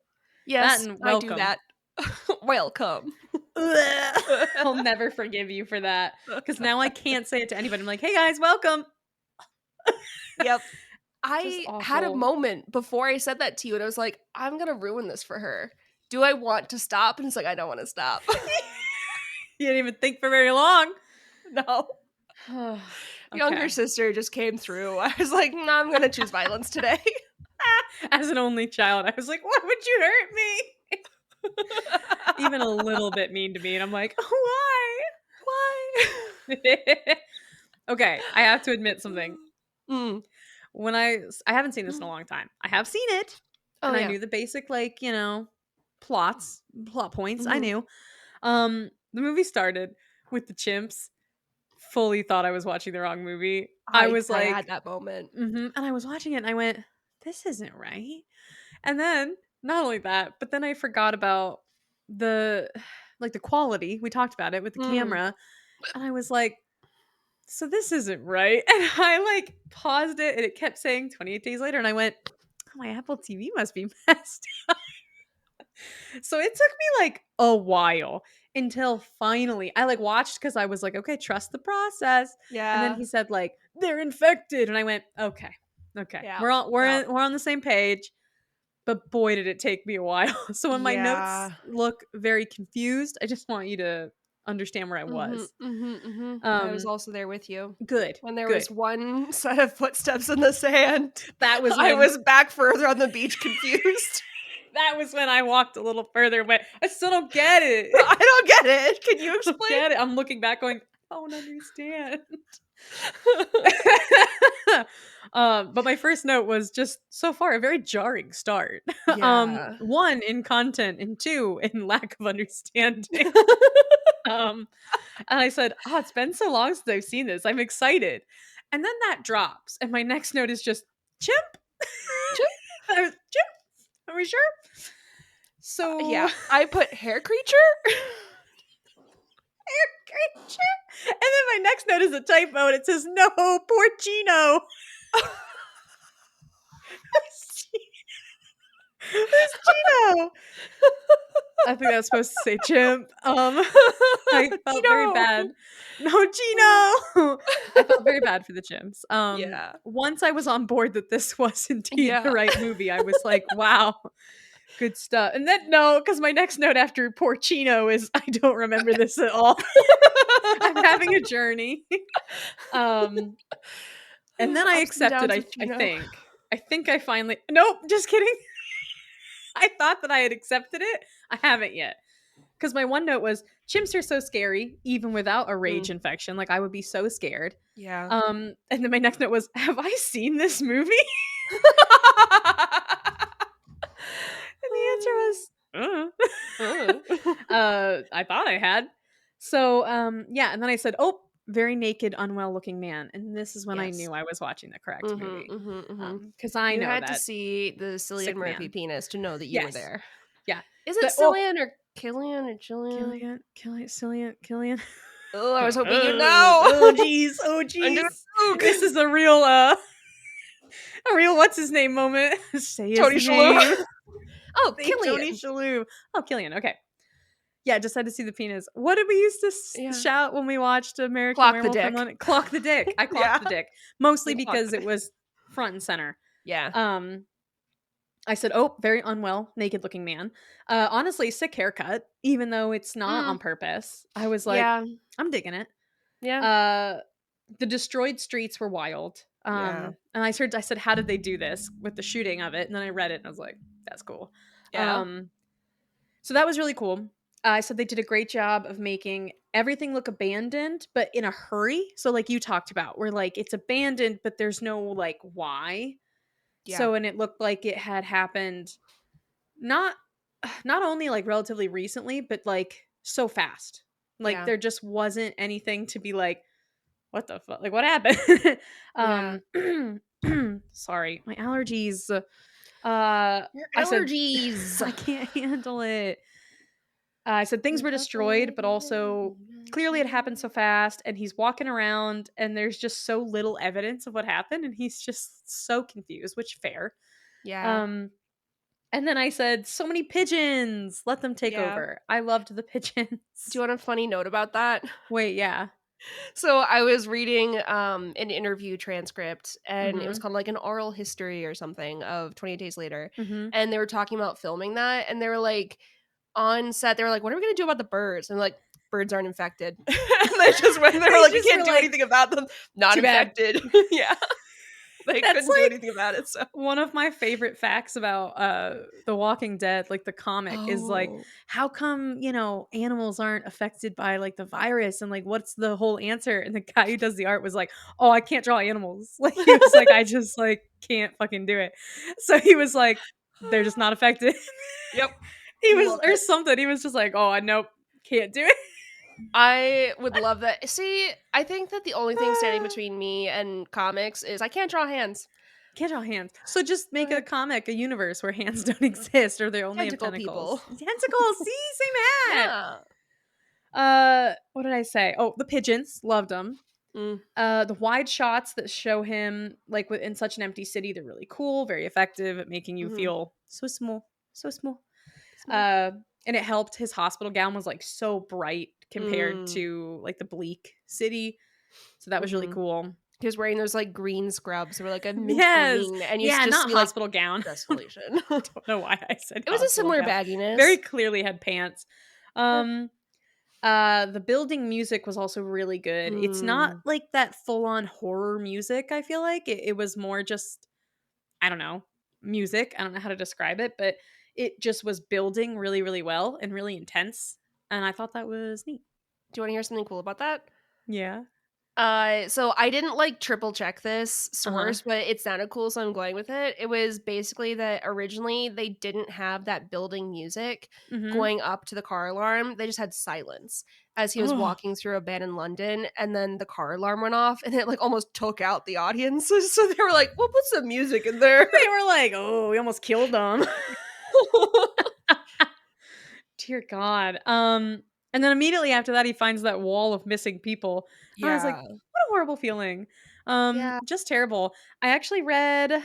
That Yes, and I do welcome. that. Welcome. Ugh. I'll never forgive you for that because now I can't say it to anybody. I'm like, hey guys, welcome. Yep. Just I had a awful. moment before I said that to you, and I was like, I'm gonna ruin this for her. Do I want to stop? And it's like, I don't want to stop. You didn't even think for very long. No. Younger Okay. sister just came through. I was like, no, I'm gonna choose violence today. As an only child, I was like, why would you hurt me? Even a little bit mean to me. And I'm like, why? Why? Okay, I have to admit something. Mm. When I haven't seen this in a long time. I have seen it, Oh and I yeah. knew the basic plot points. I Mhm. knew. The movie started with the chimps. Fully thought I was watching the wrong movie. I was I had like, that moment. and I was watching it, and I went, "This isn't right." And then not only that, but then I forgot about the the quality. We talked about it with the Mm. camera, and I was like, so this isn't right. And I paused it and it kept saying 28 days later. And I went, oh, my Apple TV must be messed. So it took me a while until finally I watched because I was like, okay, trust the process. And then Yeah. he said, they're infected. And I went, okay, okay. Yeah. We're on the same page. But boy, did it take me a while. So when my notes Yeah. look very confused, I just want you to understand where I Mhm. was. Mhm. Mhm. I was Um, also there with you. good, When there good. was one set of footsteps in the sand, That was I when was back further on the beach confused. That was when I walked a little further, but I still don't get it. I don't get it. Can you I don't explain? get it. I'm looking back going, I don't understand. But my first note was just so far a very jarring start. Yeah. One in content and two in lack of understanding. Um, and I said, oh, it's been so long since I've seen this. I'm excited. And then that drops. And my next note is just chimp. Chimp. Are we sure? So Yeah. I put hair creature. creature. And then my next note is a typo, and it says, no, porcino. Who's Gino? I think that's supposed to say chimp. I felt very Gino! bad. No, Gino! I felt very bad for the chimps. Yeah. Once I was on board that this was indeed Yeah. the right movie, I was like, wow, good stuff. And then, no, because my next note after porcino is, I don't remember this at all. I'm having a journey. And then I Ups and accepted, downs I with Gino. think. I think I finally, nope, just kidding. I thought that I had accepted it. I haven't yet. Because my one note was, chimps are so scary, even without a rage infection. Like, I would be so scared. Yeah. And then my next note was, have I seen this movie? And the answer was, I thought I had. So, yeah. And then I said, oh, very naked, unwell looking man. And this is when I Yes. knew I was watching the correct movie. Because I You know had to that see the Cillian sick Murphy man. penis to know that you were Yes. there. Yeah. Is it Cillian or Killian or Jillian? Killian. Oh, I was hoping you'd know. Oh jeez. Oh jeez. This is a real what's his name moment. Say his Tony name. Shalhoub. Oh, Say Killian. Tony Shalhoub. Oh, Killian. Okay. Yeah, just had to see the penis. What did we used to shout when we watched American Clock the Werewolf dick. in London? Clock the dick. I clocked the dick. Mostly We clocked because the it was front and center. Yeah. I said, oh, very unwell, naked looking man. Honestly, sick haircut, even though it's not on purpose. I was like, Yeah. I'm digging it. Yeah. The destroyed streets were wild. Yeah. And I said, how did they do this with the shooting of it? And then I read it and I was like, that's cool. Yeah. So that was really cool. I said they did a great job of making everything look abandoned, but in a hurry. So like you talked about, where like it's abandoned, but there's no like why. Yeah. So, and it looked like it had happened not only like relatively recently, but like so fast. Like Yeah. there just wasn't anything to be like, what the fuck? Like what happened? Sorry, my allergies. Your allergies. I can't handle it. I said things were destroyed, but also clearly it happened so fast, and he's walking around and there's just so little evidence of what happened, and he's just so confused, which fair. Yeah. And then I said, so many pigeons, let them take Yeah. over. I loved the pigeons. Do you want a funny note about that? Wait, yeah. So I was reading an interview transcript, and it was called like an oral history or something of 28 Days Later. And they were talking about filming that, and they were like, on set, they were like, what are we going to do about the birds? And like, birds aren't infected. And they just went there, like, we can't do anything about them. Not infected. Yeah. They couldn't do anything about it. So one of my favorite facts about The Walking Dead, like the comic, is like, how come, animals aren't affected by like the virus, and like what's the whole answer? And the guy who does the art was like, oh, I can't draw animals. Like he was like, I just like can't fucking do it. So he was like, they're just not affected. Yep. He was or something. He was just like, oh, nope, can't do it. I would love that. See, I think that the only thing standing between me and comics is I can't draw hands. Can't draw hands. So just make a comic, a universe where hands don't exist, or they're only Tentacle tentacles. people. Tentacles. See, same hat. Yeah. What did I say? Oh, the pigeons. Loved them. The wide shots that show him like in such an empty city, they're really cool, very effective at making you feel so small. So small. And it helped. His hospital gown was like so bright compared to like the bleak city, so that was really cool. He was wearing those like green scrubs, or like a mint green, and you just not see, hospital like, gown. Desolation. I don't know why I said it was a similar gown. bagginess. Very clearly had pants. The building music was also really good. It's not like that full-on horror music. I feel like it was more just, I don't know, music. I don't know how to describe it, but it just was building really, really well and really intense. And I thought that was neat. Do you want to hear something cool about that? Yeah. So I didn't like triple check this source, but it sounded cool, so I'm going with it. It was basically that originally they didn't have that building music going up to the car alarm. They just had silence as he was walking through abandoned London, and then the car alarm went off, and it like almost took out the audience. So they were like, "We'll put some music in there." They were like, "Oh, we almost killed them." Dear God. And then immediately after that, he finds that wall of missing people. And I was like, Yeah. what a horrible feeling. Yeah. Just terrible. I actually read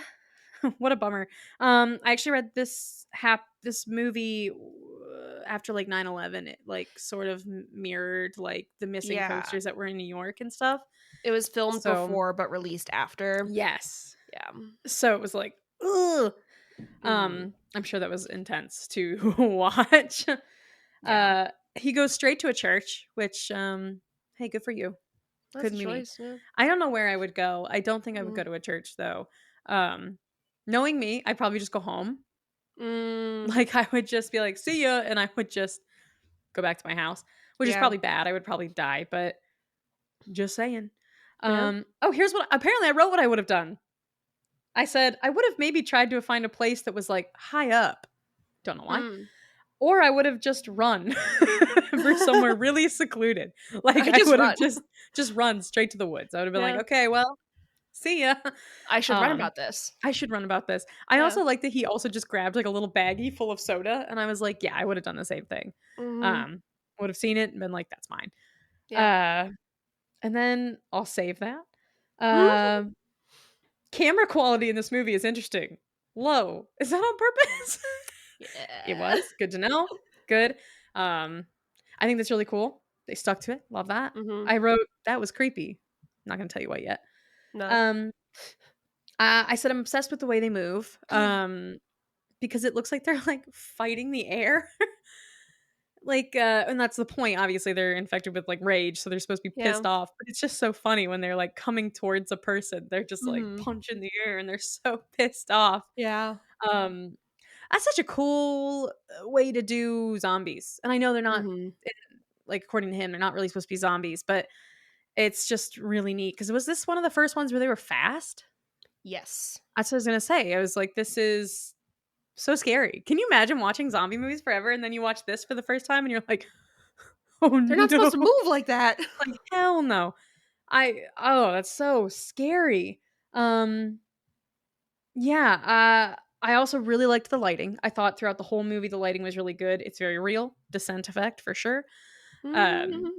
what a bummer. I actually read this movie after like 9/11. It like sort of mirrored like the missing Yeah. posters that were in New York and stuff. It was filmed So, before but released after. yes. Yeah. So it was like, ugh. Mhm. I'm sure that was intense to watch. Yeah. He goes straight to a church, which hey, good for you. That's a Couldn't be me. choice, yeah. I don't know where I would go. I don't think I would Mm. go to a church though. Um, knowing me, I'd probably just go home. Mm. Like I would just be like, "See ya," and I would just go back to my house, which is Yeah. probably bad. I would probably die, but just saying. Yeah. Oh, here's what apparently I wrote what I would have done. I said I would have maybe tried to find a place that was like high up. Don't know why. Mm. Or I would have just run for somewhere really secluded. Like I I just would have run. just run straight to the woods. I would have been like, Yeah. "Okay, well, see ya." I should run Um, about this. I should run about this. I Yeah. also like that he also just grabbed like a little baggie full of soda, and I was like, "Yeah, I would have done the same thing." Mhm. Um, would have seen it and been like, "That's mine." Yeah. Uh, and then I'll save that. Um, camera quality in this movie is interesting. Low. Is that on purpose? It Yeah. was. Good to know. Good. Um, I think that's really cool. They stuck to it. Love that. Mhm. I wrote that was creepy. Not gonna tell you what yet. No. Um, I said I'm obsessed with the way they move. Because it looks like they're like fighting the air. Like, and that's the point. Obviously, they're infected with like rage, so they're supposed to be Yeah. pissed off. But it's just so funny when they're like coming towards a person. They're just like Mhm. punching the air and they're so pissed off. Yeah. Um, that's such a cool way to do zombies. And I know they're not Mhm. like according to him, they're not really supposed to be zombies, but it's just really neat because was this one of the first ones where they were fast? Yes. That's what I was gonna say. I was like, this is so scary. Can you imagine watching zombie movies forever and then you watch this for the first time and you're like, oh They're not supposed no, to move like that. like hell no. That's so scary. Um, yeah, I also really liked the lighting. I thought throughout the whole movie the lighting was really good. It's very real. Descent effect for sure. Um, Mhm.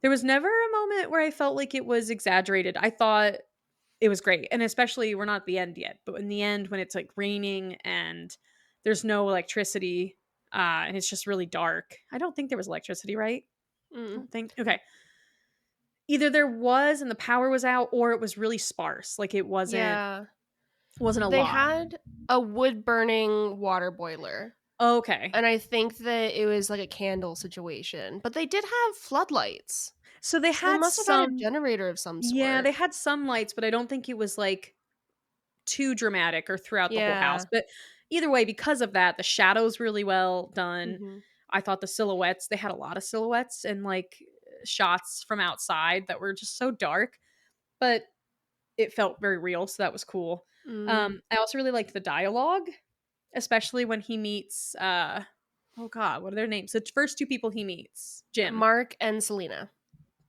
there was never a moment where I felt like it was exaggerated. I thought it was great. And especially we're not at the end yet, but in the end when it's like raining and there's no electricity, and it's just really dark. I don't think there was electricity, right? I Mm. don't think. Okay. Either there was and the power was out or it was really sparse. Like it Yeah. wasn't a They lot. had a wood burning water boiler, Okay. and I think that it was like a candle situation, but they did have floodlights. So they So they had must have had a some generator of some yeah, sort. they had some lights, but I don't think it was like too dramatic or throughout the whole house. Yeah. But either way, because of that, the shadows really well done. Mhm. I thought the silhouettes, they had a lot of silhouettes and like shots from outside that were just so dark, but it felt very real, so that was cool. Mm. I also really liked the dialogue, especially when he meets oh god, what are their names? The first two people he meets, Jim. Mark and Selena.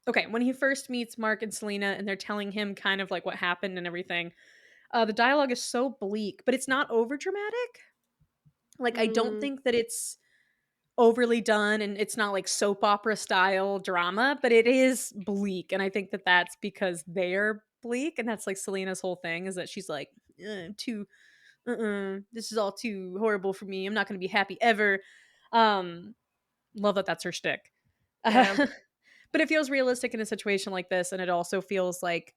Okay, when he first meets Mark and Selena and they're telling him kind of like what happened and everything, the dialogue is so bleak, but it's not over dramatic. Like I don't Mm. think that it's overly done and it's not like soap opera style drama, but it is bleak and I think that that's because they're bleak and that's like Selena's whole thing is that she's like too this is all too horrible for me. I'm not going to be happy ever. Um love that that's her shtick. Yeah. Uh, but it feels realistic in a situation like this and it also feels like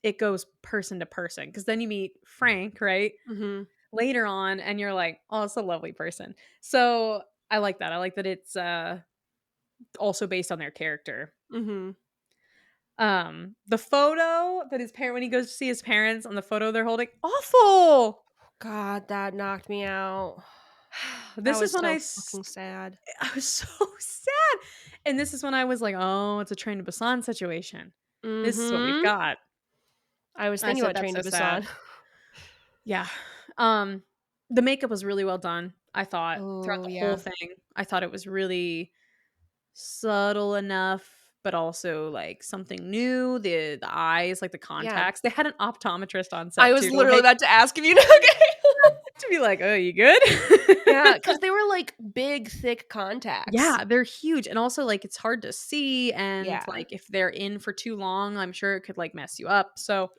it goes person to person because then you meet Frank, right? Mhm. Later on and you're like, "Oh, it's a lovely person." So, I like that. I like that it's, also based on their character. Mhm. The photo that his parent when he goes to see his parents on the photo they're holding, awful! God, that knocked me out. That This is was when so fucking sad. I was so sad, and this is when I was like, "Oh, it's a Train to Busan situation. This is what we've Mhm. got." I was I thinking said, about "That's Train so to sad." Busan. Yeah. Um, the makeup was really well done, I thought, throughout Oh, the whole yeah. thing. I thought it was really subtle enough but also like something new. The eyes, like the Yeah. contacts. They had an optometrist on I set was too literally about to ask if you know. Okay. to be like, "Oh, you good?" Yeah, because they were, like, big, thick contacts. Yeah, they're huge, and also, like, it's hard to see, and, Yeah. like, if they're in for too long, I'm sure it could, like, mess you up, so,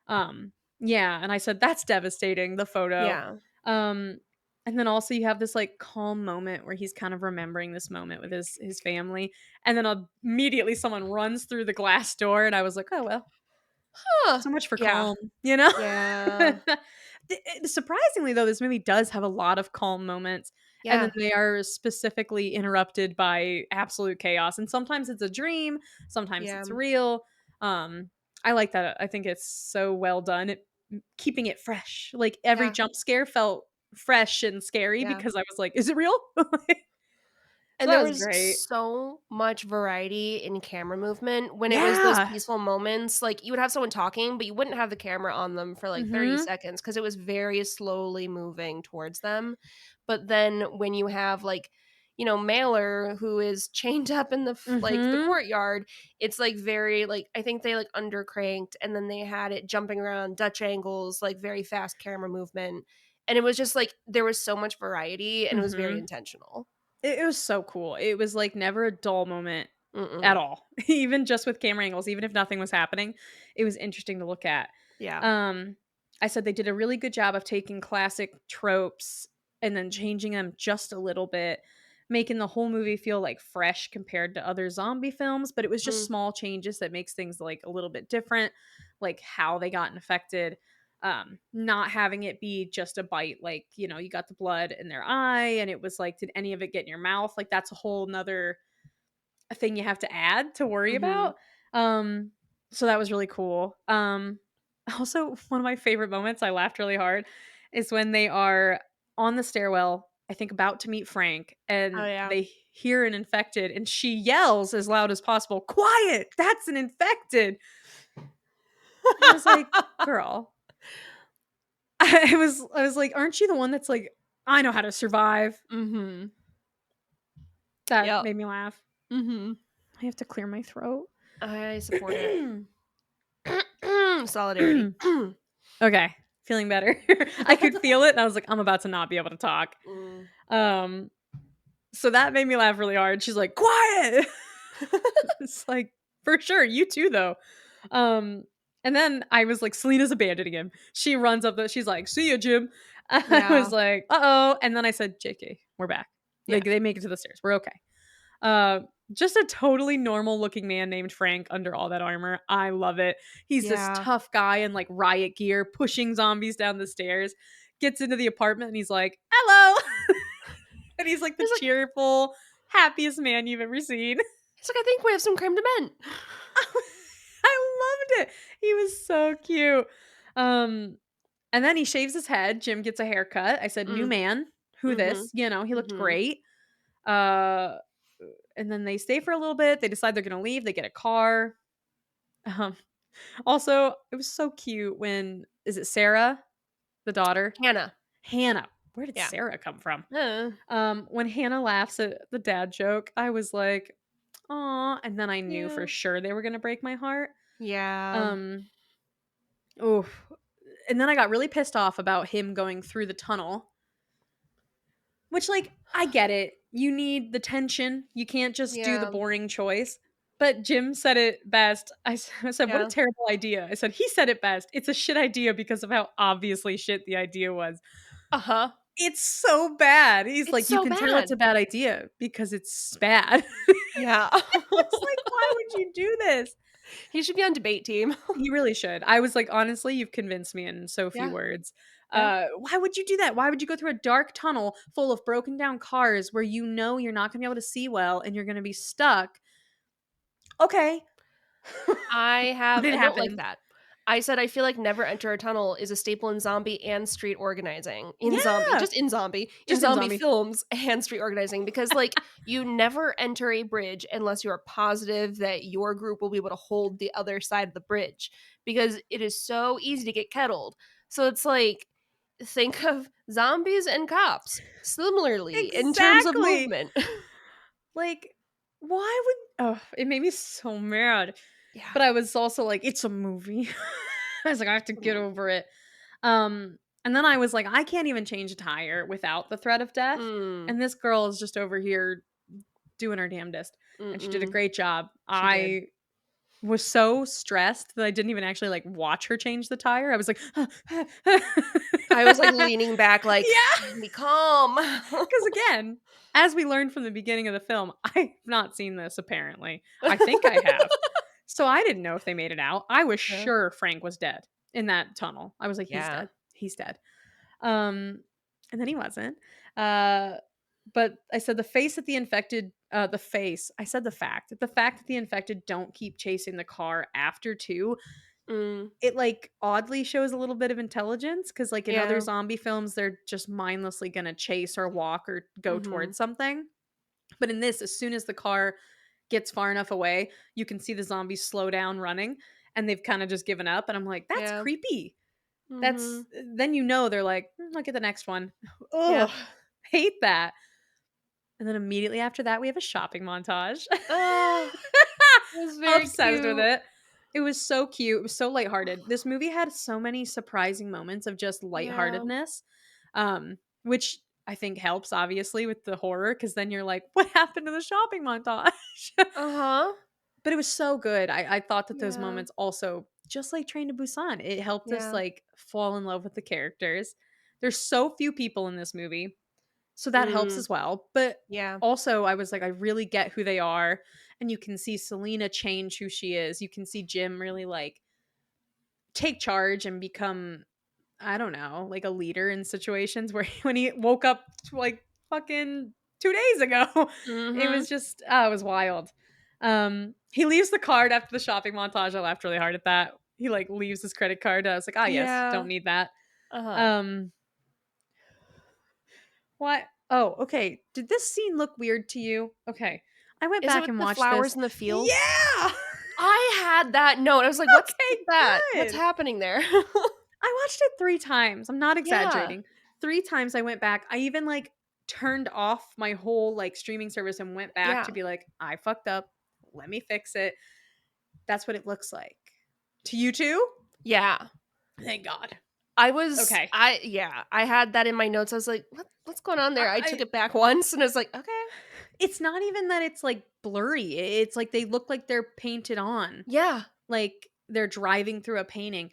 um, yeah, and I said, "That's devastating," the photo. Yeah. Um, and then also you have this, like, calm moment where he's kind of remembering this moment with his family, and then immediately someone runs through the glass door, and I was like, "Oh, well, Huh. so much for Yeah. calm," you know? Yeah. Surprisingly, though, this movie does have a lot of calm moments, and then Yeah. they are specifically interrupted by absolute chaos, and sometimes it's a dream, sometimes Yeah. it's real. Um, I like that. I think it's so well done at keeping it fresh. Like, every Yeah. jump scare felt fresh and scary Yeah. because I was like, "Is it real?" So And that there was was great. so much variety in camera movement when it was those Yeah. peaceful moments, like, you would have someone talking, but you wouldn't have the camera on them for, like, 30 Mhm. seconds because it was very slowly moving towards them. But then when you have, like, Mailer who is chained up in the Mhm. courtyard, it's, like, very, like I think they, like, undercranked, and then they had it jumping around Dutch angles, like, very fast camera movement, and it was just, like, there was so much variety, and it was very Mhm. intentional. It was so cool. It was, like, never a dull moment at Mm-mm. all. Even just with camera angles, even if nothing was happening, it was interesting to look at. Yeah. Um, I said they did a really good job of taking classic tropes and then changing them just a little bit, making the whole movie feel, like, fresh compared to other zombie films, but it was just Mm, small changes that makes things, like, a little bit different, like how they got infected, not having it be just a bite, like, you got the blood in their eye and it was like, did any of it get in your mouth? Like, that's a whole nother thing you have to add to worry mhm. about. um so that was really cool. Also, one of my favorite moments, I laughed really hard, is when they are on the stairwell, I think about to meet Frank, Oh, and yeah. they hear an infected and she yells as loud as possible, "Quiet, that's an infected." I was like, "Girl." I was like, "Aren't you the one that's like, I know how to survive?" Mhm. That Yep. made me laugh. Mhm. I have to clear my throat. I support it. Solidarity. Okay, feeling better. I could feel it, and I was like, "I'm about to not be able to talk." Mm. Um, so that made me laugh really hard. She's like, "Quiet!" It's like, "For sure, you too, though." Um, and then I was like, Selena's abandoning him. She runs up she's like, "See ya, Jim." I was Yeah. like, "Uh-oh," and then I said, "JK, we're back." Yeah. They make it to the stairs. We're okay. Uh, just a totally normal looking man named Frank under all that armor. I love it. He's this Yeah. tough guy in like riot gear pushing zombies down the stairs. Gets into the apartment and he's like, "Hello." And he's like the He's like cheerful, happiest man you've ever seen. "I think we have some creme de menthe." I loved it. He was so cute. Um, and then he shaves his head. Jim gets a haircut. I said, "New Mm. man. Who Mhm. this?" He looked Mhm. great. Uh, and then they stay for a little bit. They decide they're gonna leave. They get a car. Um, Also, it was so cute when is it Sarah, the daughter? Hannah. Hannah. Where did Yeah. Sarah come from? Uh, When Hannah laughs at the dad joke, I was like, "Aw," and then I knew for yeah. sure they were gonna break my heart. Yeah. Um, oof. And then I got really pissed off about him going through the tunnel, which, like, I get it. You need the tension. You can't just do the Yeah. boring choice. But Jim said it best. I said, "What a Yeah. terrible idea." I said, "He said it best. It's a shit idea because of how obviously shit the idea was." Uh-huh. It's so bad. He's It's like, "You so can tell it's bad. a bad idea because it's bad." Yeah. It's like, "Why would you do this?" He should be on debate team. He really should. I was like, "Honestly, you've convinced me in so few Yeah. words." Yeah. Why would you do that? Why would you go through a dark tunnel full of broken down cars where you're not gonna be able to see well and you're gonna be stuck? Okay. I But have it a note like happened. that. I said I feel like Never Enter a Tunnel is a staple in zombie and street organizing. Yeah. In Just in zombie zombie. films and street organizing because like you never enter a bridge unless you are positive that your group will be able to hold the other side of the bridge because it is so easy to get kettled. So it's like think of zombies and cops similarly in terms of Exactly. movement. Like, Why would it made me so mad. Yeah. But I was also like, "It's a movie." I was like, "I have to get Mm. over it." And then I was like, "I can't even change a tire without the threat of death." Mm. And this girl is just over here doing her damnedest, and she did a Mm-mm. great job. She did. I was so stressed that I didn't even actually, like, watch her change the tire. I was like, I was, like, leaning back like, Yeah, "Be calm." because again, as we learned from the beginning of the film, I've not seen this apparently. I think I have. So I didn't know if they made it out. I was Yeah. sure Frank was dead in that tunnel. I was like, "He's Yeah. dead. He's dead." Um, and then he wasn't. Uh, but I said the face that the infected the face. I said the fact that the infected don't keep chasing the car after 2, Mm. it, like, oddly shows a little bit of intelligence because, like, in other Yeah. zombie films, they're just mindlessly gonna chase or walk or go Mhm. towards something. But in this, as soon as the car gets far enough away, you can see the zombies slow down running, and they've kinda just given up, and I'm like, "That's Yeah. creepy." That's Mhm. then you know they're like, "I'll get the next one." Yeah. Ugh, hate that. And then immediately after that, we have a shopping montage. Oh, it was very Obsessed with cute. it. It was so cute. It was so lighthearted. This movie had so many surprising moments of just Yeah. lightheartedness, which I think helps obviously with the horror because then you're like, what happened to the shopping montage? Uh-huh. But it was so good. I thought that those Yeah. moments also, just like Train to Busan, it helped us Yeah. like fall in love with the characters. There's so few people in this movie, so that helps Mm. as well. But Yeah. also, I was like, I really get who they are. And you can see Selena change who she is. You can see Jim really like take charge and become, I don't know, like a leader in situations where when he woke up like fucking 2 days ago, it Mhm. was just, it was wild. He leaves the card after the shopping montage. I laughed really hard at that. He like leaves his credit card. I was like, ah, yes, don't Yeah. need that. Uh-huh. Um, what? Oh, okay. Did this scene look weird to you? Okay. I went Is it back with and the watched flowers this. in the field? Yeah! I had that note. I was like, "What's with Okay, that? What's good. happening there?" I watched it 3 times. I'm not Yeah. exaggerating. 3 times I went back. I even, like, turned off my whole, like, streaming service and went back to Yeah. be like, "I fucked up. Let me fix it." That's what it looks like. To you too? Yeah. Thank God. Okay. I had that in my notes. I was like, what's going on there?" I took I it back once and I was like, "Okay." It's not even that it's, like, blurry. It's like they look like they're painted on, Yeah. like they're driving through a painting.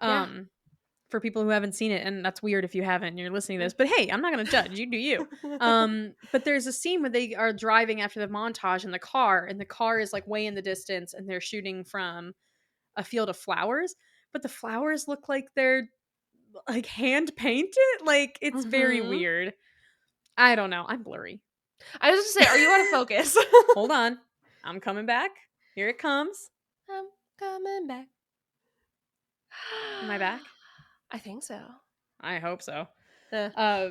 Yeah. Um, for people who haven't seen it, and that's weird if you haven't and you're listening to Yeah. this, but hey, I'm not gonna judge. You do you. But there's a scene where they are driving after the montage in the car, and the car is like way in the distance, and they're shooting from a field of flowers, but the flowers look like they're like hand painted. Like it's very Mhm. weird. I don't know. I'm blurry. I was just say, are you out of focus? Hold on. I'm coming back. Here it comes. I'm coming back. Am I back? I think so. I hope so. Uh, Uh,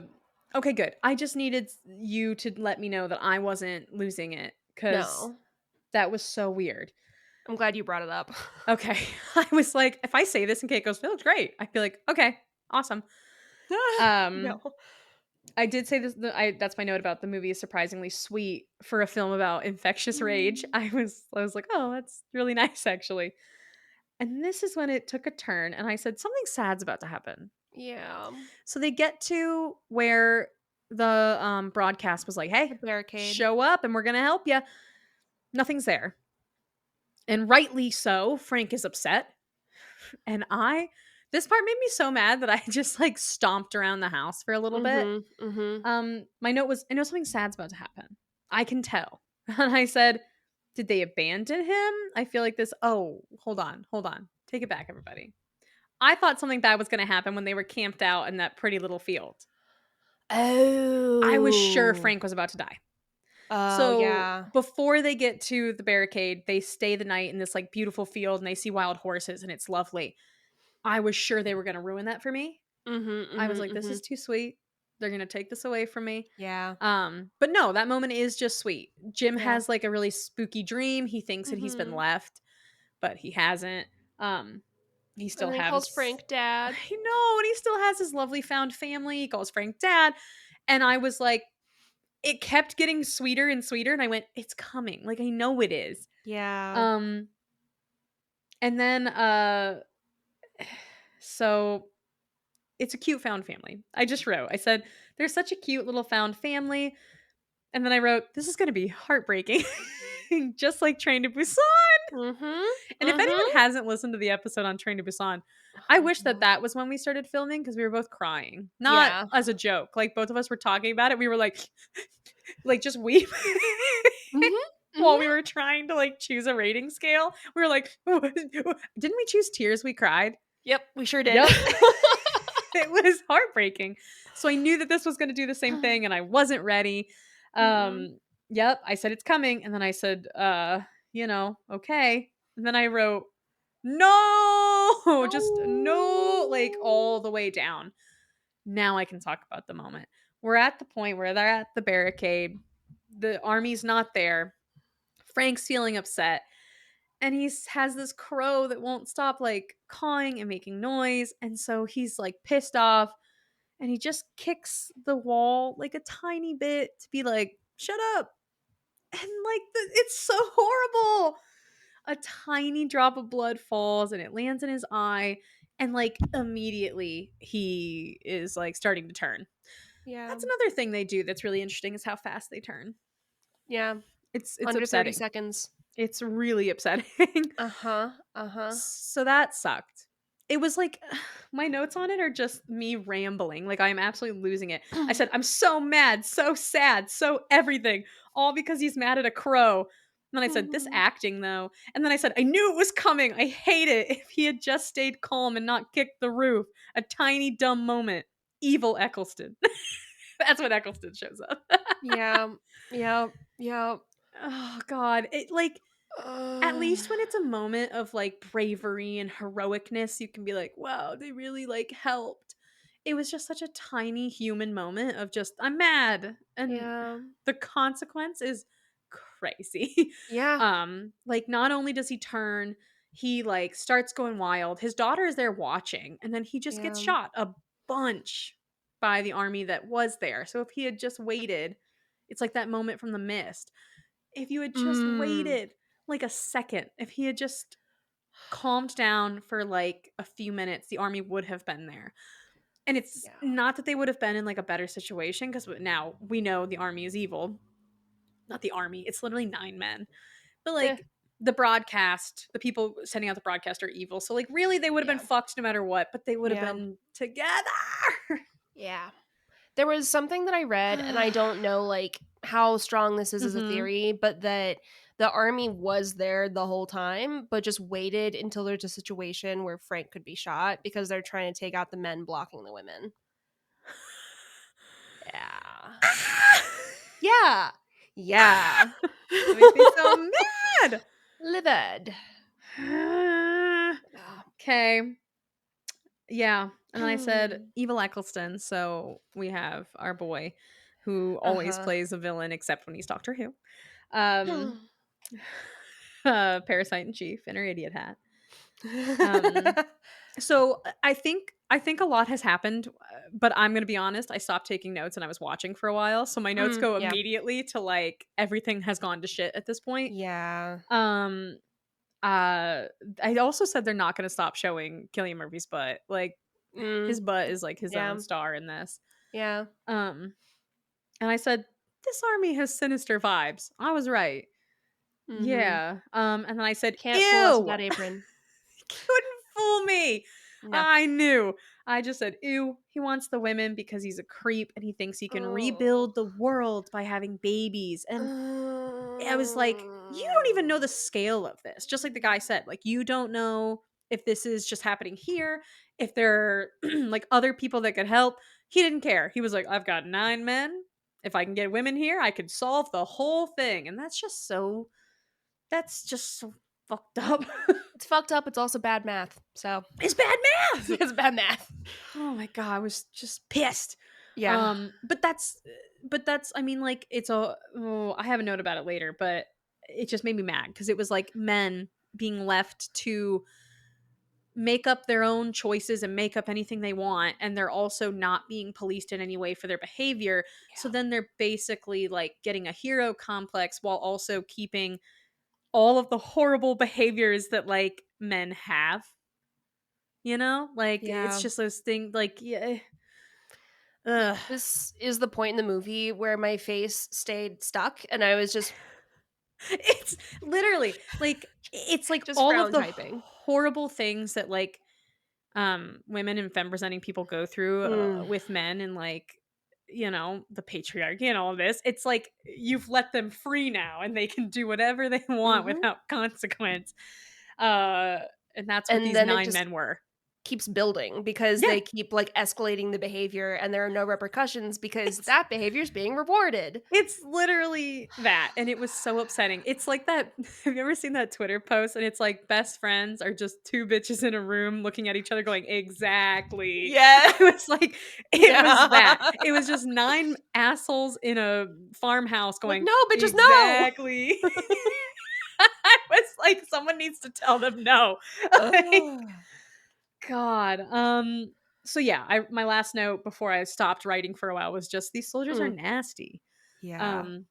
okay, good. I just needed you to let me know that I wasn't losing it because no. that was so weird. I'm glad you brought it up. Okay. I was like, if I say this and Kate goes, "It looks great," I feel like, okay, awesome. Um, No. I did say this. That's my note about the movie is surprisingly sweet for a film about infectious rage. Mm. I was like, oh, that's really nice actually. And this is when it took a turn, and I said something sad's about to happen. Yeah. So they get to where the broadcast was like, The "Hey, barricade. show up and we're gonna help you." Nothing's there, and rightly so. Frank is upset, and I. This part made me so mad that I just like stomped around the house for a little bit. Mhm. Mhm. My note was, "I know something sad's about to happen. I can tell." And I said, "Did they abandon him?" I feel like this. Oh, hold on, take it back, everybody. I thought something bad was going to happen when they were camped out in that pretty little field. I was sure Oh. Frank was about to die. Oh, So yeah. before they get to the barricade, they stay the night in this like beautiful field and they see wild horses and it's lovely. I was sure they were going to ruin that for me. Mhm. I was Mhm. like, this is Mhm. too sweet. They're going to take this away from me. Yeah. But no, that moment is just sweet. Jim Yeah. has like a really spooky dream. He thinks that he's been Mhm. left, but he hasn't. Um, he And still then he calls has Frank dad. I know, and he still has his lovely found family. He calls Frank dad. And I was like, it kept getting sweeter and sweeter, and I went, "It's coming, like, I know it is." Yeah. Um, and then, so it's a cute found family. I just wrote, I said, "They're such a cute little found family," and then I wrote, "This is gonna be heartbreaking." Just like Train to Busan. Mhm. And if anyone Mhm. hasn't listened to the episode on Train to Busan, I wish that that was when we started filming because we were both crying. Not Yeah. as a joke. Like both of us were talking about it. We were like, like just weep Mhm. while we Mhm. were trying to like choose a rating scale. We were like, didn't we choose tears? We cried. Yep, we sure did. Yep. It was heartbreaking. So I knew that this was going to do the same thing and I wasn't ready. Mm-mm. Yep, I said it's coming and then I said okay. And then I wrote no, just no, like all the way down. Now I can talk about the moment. We're at the point where they're at the barricade. The army's not there. Frank's feeling upset. And has this crow that won't stop like cawing and making noise. And so he's like pissed off and he just kicks the wall like a tiny bit to be like, shut up. And like, it's so horrible. A tiny drop of blood falls and it lands in his eye. And like, immediately he is like starting to turn. Yeah. That's another thing they do that's really interesting is how fast they turn. Yeah. It's Under 30 upsetting. seconds. It's really upsetting. Uh-huh. Uh-huh. So that sucked. It was like my notes on it are just me rambling. Like I'm absolutely losing it. I said, I'm so mad, so sad, so everything, all because he's mad at a crow. And then I said, this Mhm. acting though. And then I said, I knew it was coming. I hate it. If he had just stayed calm and not kicked the roof. A tiny dumb moment. Evil Eccleston. That's when Eccleston shows up. Yeah. Yeah. Yeah. Oh God. It like at Uh, least when it's a moment of like bravery and heroicness, you can be like, wow, they really like helped. It was just such a tiny human moment of just, I'm mad. And yeah. the consequence is crazy. Yeah. Like not only does he turn, he like starts going wild. His daughter is there watching, and then he just gets Yeah. shot a bunch by the army that was there. So if he had just waited, it's like that moment from The Mist. If you had just Mm. waited like a second, if he had just calmed down for like a few minutes, the army would have been there. And it's Yeah. not that they would have been in like a better situation because now we know the army is evil. Not the army, it's literally 9 men. But Eh, like the broadcast, the people sending out the broadcast are evil. So like really they would have been yeah. fucked no matter what, but they would have Yeah. been together. Yeah. There was something that I read, and I don't know like how strong this is as a Mhm. theory, but that the army was there the whole time, but just waited until there's a situation where Frank could be shot because they're trying to take out the men blocking the women. Yeah. Yeah. Yeah. That makes me so mad. Livid. Yeah. Okay. Yeah. And then I said, Evil Eccleston. So we have our boy who always Uh-huh. plays a villain except when he's Doctor Who. Um, Parasite in Chief in her idiot hat. So I think a lot has happened, but I'm gonna be honest. I stopped taking notes and I was watching for a while, so my notes go Yeah. immediately to like everything has gone to shit at this point. Yeah. Um, uh, I also said they're not gonna stop showing Killian Murphy's butt. Like his Mm. butt is like his own Yeah. star in this. Yeah. Um, and I said this army has sinister vibes. I was right. Mhm. Yeah. And then I said, Can't fool us with ew. that apron. Couldn't fool me. No. I knew. I just said, ew, he wants the women because he's a creep and he thinks he can Oh. rebuild the world by having babies. And I was like, you don't even know the Mm. scale of this. Just like the guy said, like, you don't know if this is just happening here, if there are like other people that could help. He didn't care. He was like, I've got 9 men. If I can get women here, I could solve the whole thing. And that's just so fucked up. It's fucked up. It's also bad math. So It's bad math. it's bad math. Oh my god, I was just pissed. Yeah. But that's I mean like it's a oh, I have a note about it later, but it just made me mad because it was like men being left to make up their own choices and make up anything they want, and they're also not being policed in any way for their behavior. So Yeah. then they're basically like getting a hero complex while also keeping all of the horrible behaviors that like men have, like it's Yeah. just those things like yeah. Ugh. This is the point in the movie where my face stayed stuck and I was It's literally like it's like just all of frown the typing. horrible things that like women and femme presenting people go through Mm. with men, and like the patriarchy and all of this. It's like you've let them free now and they can do whatever they want Mhm. without consequence. uh and that's what And these then it 9 just men were. keeps building because Yeah. they keep like escalating the behavior and there are no repercussions because that behavior is being rewarded. It's literally that, and it was so upsetting. It's like that have you ever seen that Twitter post, and it's like best friends are just 2 bitches in a room looking at each other going, "Exactly." Yeah. I was like it was that. Yeah. It was just 9 assholes in a farmhouse Like, going, "No, bitches, no!" "Exactly." I was like, someone needs to tell them no. Like, Ugh. God. So yeah, my last note before I stopped writing for a while was just these soldiers are Mm. nasty. Yeah. Um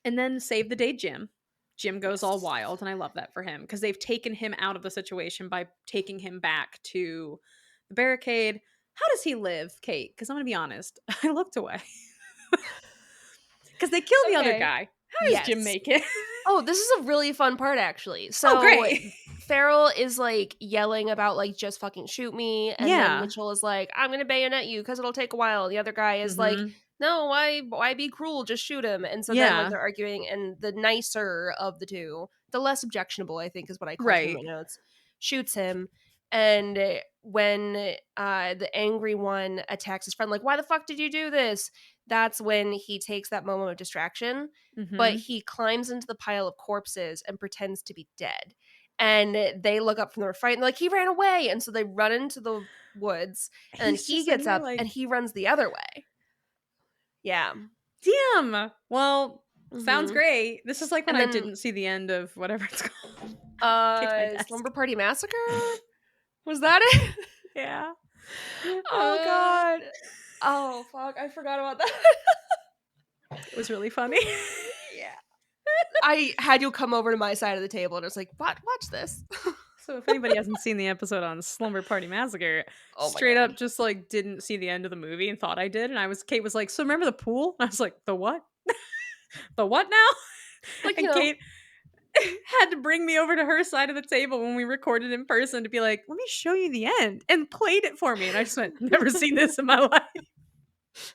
and then save the day Jim. Jim goes all Yes. wild, and I love that for him because they've taken him out of the situation by taking him back to the barricade. How does he live, Kate? Because I'm going to be honest, I looked away because they kill the other Okay. guy. How does Jim Yes. make it? Oh, this is a really fun part actually. Oh, So great. Farrell is like yelling about like just fucking shoot me, and then Yeah. Mitchell is like, I'm gonna bayonet you because it'll take a while. The other guy is like, Mm-hmm. no, why be cruel? Just shoot him. And so then like Yeah. they're arguing, and the nicer of the two, the less objectionable, I think is what I called him in Right. my notes, shoots him. And when the angry one attacks his friend, like, why the fuck did you do this? That's when he takes that moment of distraction, but Mm-hmm. he climbs into the pile of corpses and pretends to be dead. And they look up from their fight and they're like, he ran away. And so they run into the woods, and then He's he just in gets there up like, and he runs the other way. Yeah. damn. Well, sounds Hmm. great. This is like when And I then didn't see the end of whatever it's called. Kicked my desk. Slumber Party Massacre? Was that it? Yeah. Oh Uh, god. Oh fuck, I forgot about that. it was really funny. Yeah. I had you come over to my side of the table and I was like, watch this. So if anybody hasn't seen the episode on Slumber Party Massacre, Oh my straight god. up just like didn't see the end of the movie and thought I did, and Kate was like, "So remember the pool?" And I was like, "The what? The what now?" Like, And Kate had to bring me over to her side of the table when we recorded in person to be like, "Let me show you the end," and played it for me, and I just went, "Never seen this in my life."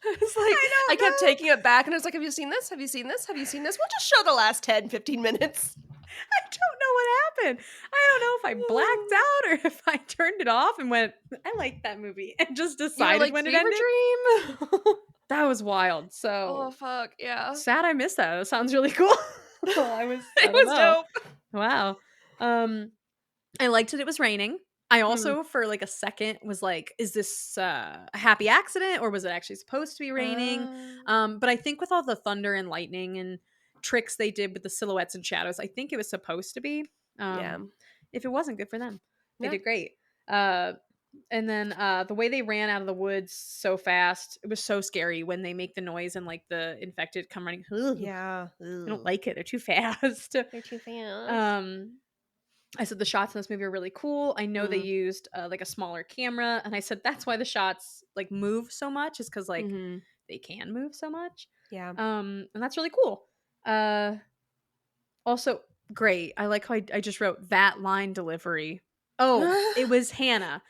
it's like I I don't kept know. taking it back and I was like, have you seen this? Have you seen this? Have you seen this? We'll just show the last 10, 15 minutes. I don't know what happened. I don't know if I blacked out or if I turned it off and went, "I like that movie," and just You're decided like, when it fever ended. dream? That was wild. Oh So fuck, yeah. sad I missed that. That sounds really cool. I It don't was know. dope. Wow. Um, I liked that it was raining. I Mm. also, for like a second, was like, is this a happy accident or was it actually supposed to be raining? But I think with all the thunder and lightning and tricks they did with the silhouettes and shadows, I think it was supposed to be. Yeah. If it wasn't, good for them. They Yeah. did great. Uh, and then the way they ran out of the woods so fast, it was so scary when they make the noise and like the infected come running. Ugh, Yeah. I don't Ugh. like it. They're too fast. They're too fast. um, I said the shots in this movie are really cool. I know they Mm. used like a smaller camera, and I said that's why the shots like move so much is because like Mm-hmm. they can move so much. Yeah. And that's really cool. Uh, also great. I like how I just wrote that line delivery. Oh, it was Hannah.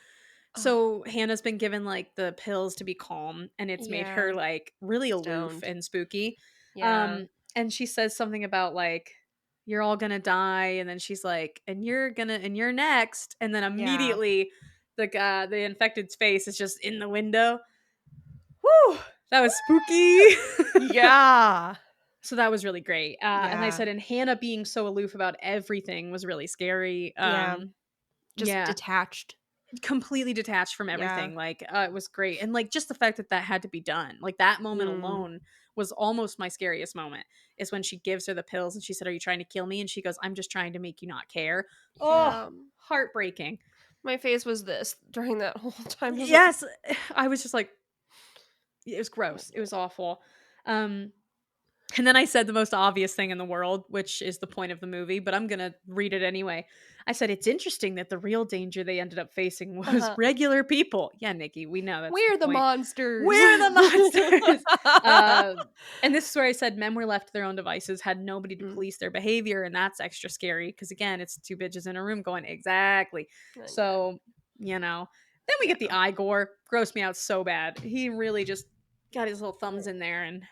Oh, So Hannah's been given like the pills to be calm, and it's made yeah. her like really aloof Stoned. and spooky. Yeah. And she says something about like you're all gonna die, and then she's like, and you're next, and then Yeah. immediately the infected's face is just in the window. Whew, that was spooky. Yeah. So that was really great. And I Yeah. said, and Hannah being so aloof about everything was really scary. Yeah. Just Yeah, detached. completely detached from Yeah. everything. Like, it was great. And like just the fact that that had to be done. Like that moment Mm. alone was almost my scariest moment. Is when she gives her the pills and she said, "Are you trying to kill me?" And she goes, "I'm just trying to make you not care." Oh, Yeah. heartbreaking. My face was this during that whole time. I was like, Yes, I was just like, it was gross. It was awful. Um, And then I said the most obvious thing in the world, which is the point of the movie, but I'm going to read it anyway. I said, it's interesting that the real danger they ended up facing was uh-huh. regular people. Yeah, Nikki, we know that's the We're the point. monsters. We're the monsters. uh, and this is where I said men were left to their own devices, had nobody to Mm, police their behavior. And that's extra scary because, again, it's two bitches in a room going, exactly. yeah. So, then we Yeah. get the eye gore. Grossed me out so bad. He really just got his little thumbs in there and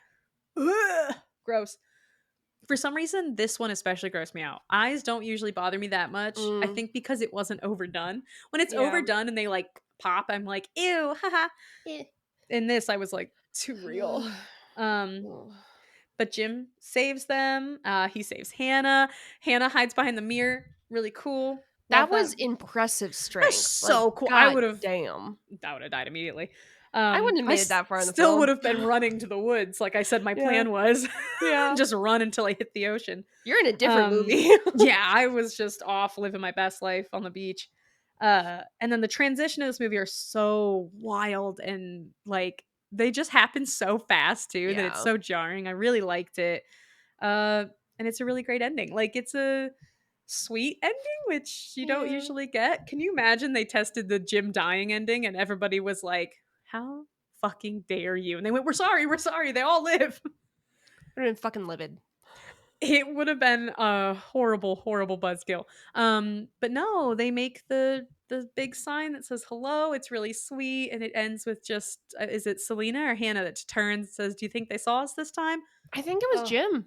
ugh, gross. For some reason, this one especially grossed me out. Eyes don't usually bother me that much. I Mm, think because it wasn't overdone. When it's yeah. overdone and they like pop, I'm like, ew, haha. Eh. In this, I was like, too real. Um, but Jim saves them. He saves Hannah. Hannah hides behind the mirror. Really cool. That Love that. was impressive That's strength. Like, so cool. god damn. I would have died immediately. I wouldn't have I made it that far in the still would film. have been running to the woods, like I said my Yeah. plan was. Yeah. Just run until I hit the ocean. You're in a different movie. Yeah, I was just off living my best life on the beach. And then the transition of this movie are so wild and like they just happen so fast too that it's Yeah. so jarring. I really liked it. And it's a really great ending. Like it's a sweet ending, which you don't Yeah. usually get. Can you imagine they tested the Jim dying ending and everybody was like, how fucking dare you? And they went, we're sorry, they all live. I've been fucking livid. It would have been a horrible, horrible buzzkill. But no, they make the big sign that says hello. It's really sweet, and it ends with just is it Selena or Hannah that turns and says, "Do you think they saw us this time?" I think it was Oh, Jim.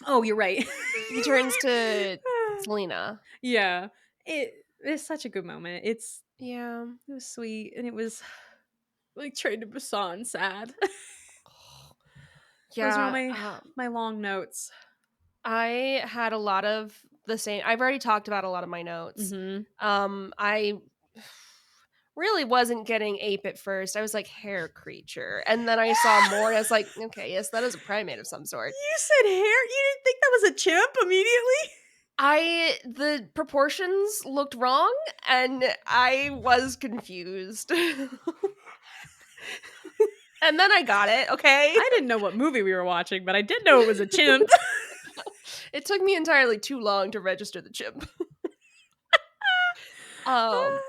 oh, you're right. He turns to Selena. Yeah, it's such a good moment. Yeah. It was sweet, and it was like Train to Busan sad. Those are all Yeah. my long notes. I had a lot of the same. I've already talked about a lot of my notes. Mm-hmm. I really wasn't getting ape at first. I was like hair creature, and then I saw more, and I was like, okay, yes, that is a primate of some sort. You said hair. You didn't think that was a chimp immediately? The proportions looked wrong, and I was confused. And then I got it. Okay, I didn't know what movie we were watching, but I did know it was a chimp. it took me entirely too long to register the chimp. Um,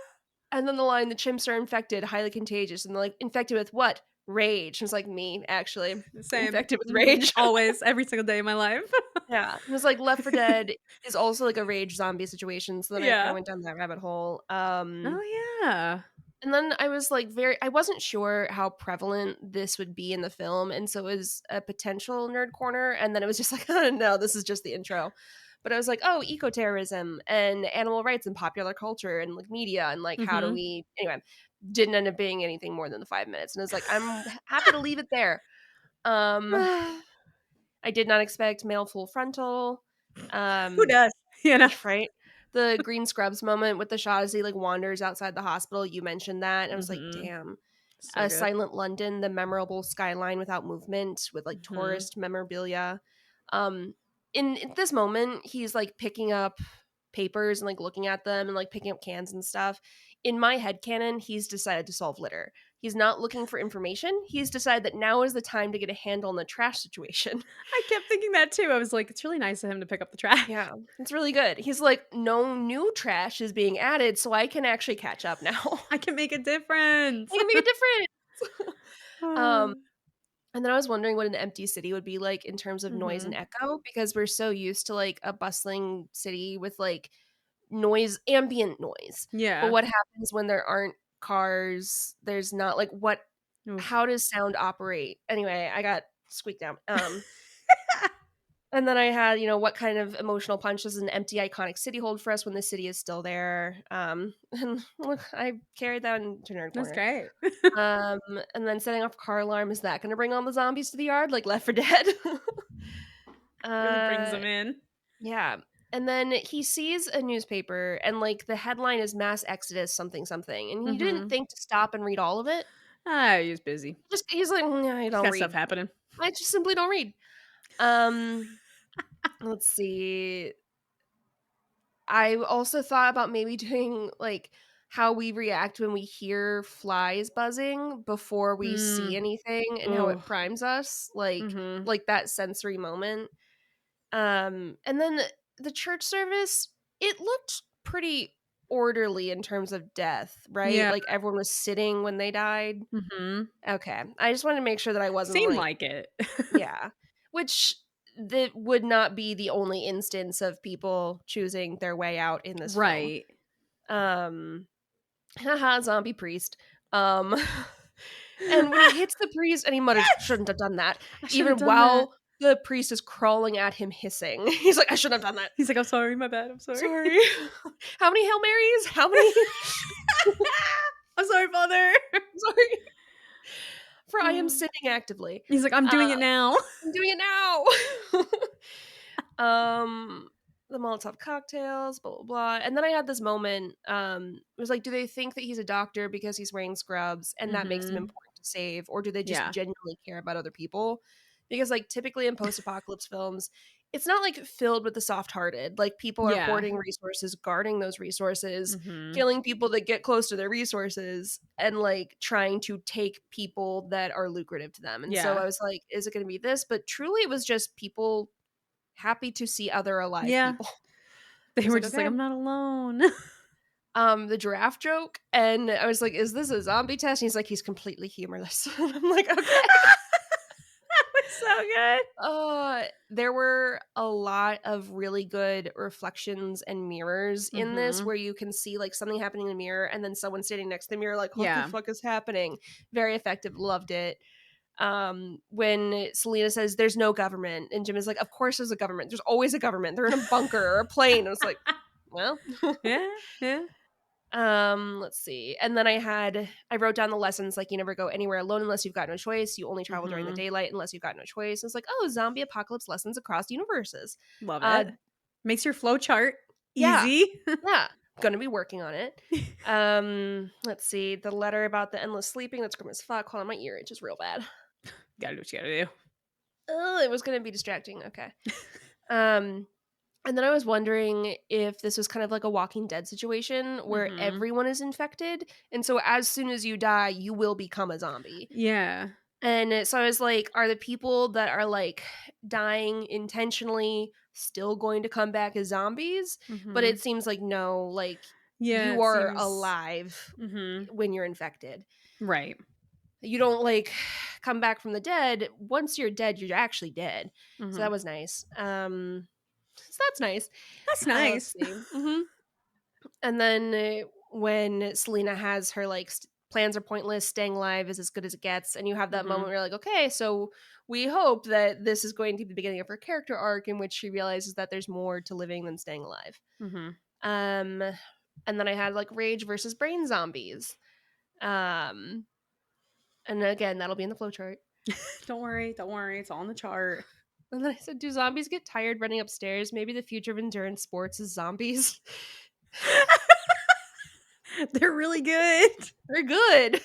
and then the line, "The chimps are infected, highly contagious," and they're like, "Infected with what? Rage." It was like me, actually, Same. infected with Mhm. rage. Always, every single day of my life. Yeah, it was like Left 4 Dead is also like a rage zombie situation. So then I kind of Yeah. went down that rabbit hole. Oh yeah. And then I was like, I wasn't sure how prevalent this would be in the film, and so it was a potential nerd corner. And then it was just like, oh, no, this is just the intro. But I was like, oh, ecoterrorism and animal rights and popular culture and like media and like how do Mhm. we anyway, didn't end up being anything more than the 5 minutes. And I was like, I'm happy to leave it there. Um I did not expect male full frontal. Who Um does? You know. right. The green scrubs moment with the shot as he like wanders outside the hospital, you mentioned that. And I was like, Mhm. damn. So good. Silent London, the memorable skyline without movement with like Mhm. tourist memorabilia. Um, in this moment, he's like picking up papers and like looking at them and like picking up cans and stuff. In my headcanon, he's decided to solve litter. He's not looking for information. He's decided that now is the time to get a handle on the trash situation. I kept thinking that too. I was like, it's really nice of him to pick up the trash. Yeah, it's really good. He's like, no new trash is being added, so I can actually catch up now. I can make a difference. I can make a difference. Oh. um, And then I was wondering what an empty city would be like in terms of noise and Mhm. echo because we're so used to like a bustling city with like noise, ambient noise. But Yeah. what happens when there aren't cars? There's not like Oof. how does sound operate? Anyway, I got squeaked out. And then I had, what kind of emotional punch does an empty iconic city hold for us when the city is still there? And look, I carried that into Nerd That's Corner. great. Um, and then setting off a car alarm, is that gonna bring on the zombies to the yard like Left 4 Dead? Really brings uh, them in. yeah. And then he sees a newspaper and like the headline is mass exodus something something. And he didn't Mhm. think to stop and read all of it. Ah, he's busy. Just he's like, I He's don't got stuff read. happening. I just simply don't read. Um, let's see. I also thought about maybe doing like how we react when we hear flies buzzing before we see Mm. anything and how it Ugh. primes us, Mhm. like that sensory moment. And then the church service, it looked pretty orderly in terms of death, right? Yeah. Like everyone was sitting when they died. Mhm. Okay. I just wanted to make sure that I wasn't Seemed like, like it. yeah. Which that would not be the only instance of people choosing their way out in this film. Right. Um haha, zombie priest. Um and when he hits the priest and he mutters, "Shouldn't have done that," I shouldn't have even done that. while the priest is crawling at him hissing. He's like, "I shouldn't have done that. He's like, "I'm sorry, my bad, I'm sorry." Sorry." How many Hail Marys? How many "I'm sorry, father." sorry. For I am sinning actively. He's like, "I'm doing Uh, it now." I'm doing it now. Um, the Molotov cocktails, blah blah blah. And then I had this moment. It was like, do they think that he's a doctor because he's wearing scrubs and that makes him Mhm. important to save, or do they just Yeah. genuinely care about other people? Because like typically in post-apocalypse films, it's not like filled with the soft-hearted. Like people are Yeah. hoarding resources, guarding those resources, Mhm. killing people that get close to their resources, and like trying to take people that are lucrative to them. And so Yeah. I was like, is it going to be this? But truly, it was just people happy to see other alive Yeah. people. I They was were like, just like, "Okay." "I'm not alone." The giraffe joke, and I was like, "Is this a zombie test?" And he's like, "He's completely humorless." And I'm like, "Okay." That was so good. There were a lot of really good reflections and mirrors in this Mhm. where you can see like something happening in the mirror and then someone standing next to the mirror like, "What the Yeah. fuck is happening?" Very effective, loved it. When Selena says there's no government and Jim is like, of course there's a government, there's always a government, they're in a bunker or a plane. I was like, well. Yeah, yeah. Let's see. And then I wrote down the lessons like you never go anywhere alone unless you've got no choice, you only travel during the Mhm. daylight unless you've got no choice. It's like, oh, zombie apocalypse lessons across universes. Love uh it. Makes your flow chart yeah, easy. yeah, gonna be working on it. Let's see, the letter about the endless sleeping, that's grim as fuck. Hold on, my ear itches real bad. Gotta do what you gotta do. Oh, it was gonna be distracting. Okay. Um, and then I was wondering if this was kind of like a Walking Dead situation where Mhm. everyone is infected, and so as soon as you die, you will become a zombie. Yeah. And so I was like, are the people that are like dying intentionally still going to come back as zombies? But it Mhm. seems like no, like Yeah, you it are seems alive mhm. when you're infected. Right. You don't like come back from the dead. Once you're dead, you're actually dead. So that Mhm. was nice. So that's nice. That's Let's nice. see. And then when Selena has her like plans are pointless, staying alive is as good as it gets, and you have that moment Mhm. where you're like, okay, so we hope that this is going to be the beginning of her character arc in which she realizes that there's more to living than staying alive. Mhm. Um, and then I had like rage versus brain zombies. Um, and again, that'll be in the flowchart. Don't worry, don't worry, it's all in the chart. And then I said, do zombies get tired running upstairs? Maybe the future of endurance sports is zombies. They're really good. They're good.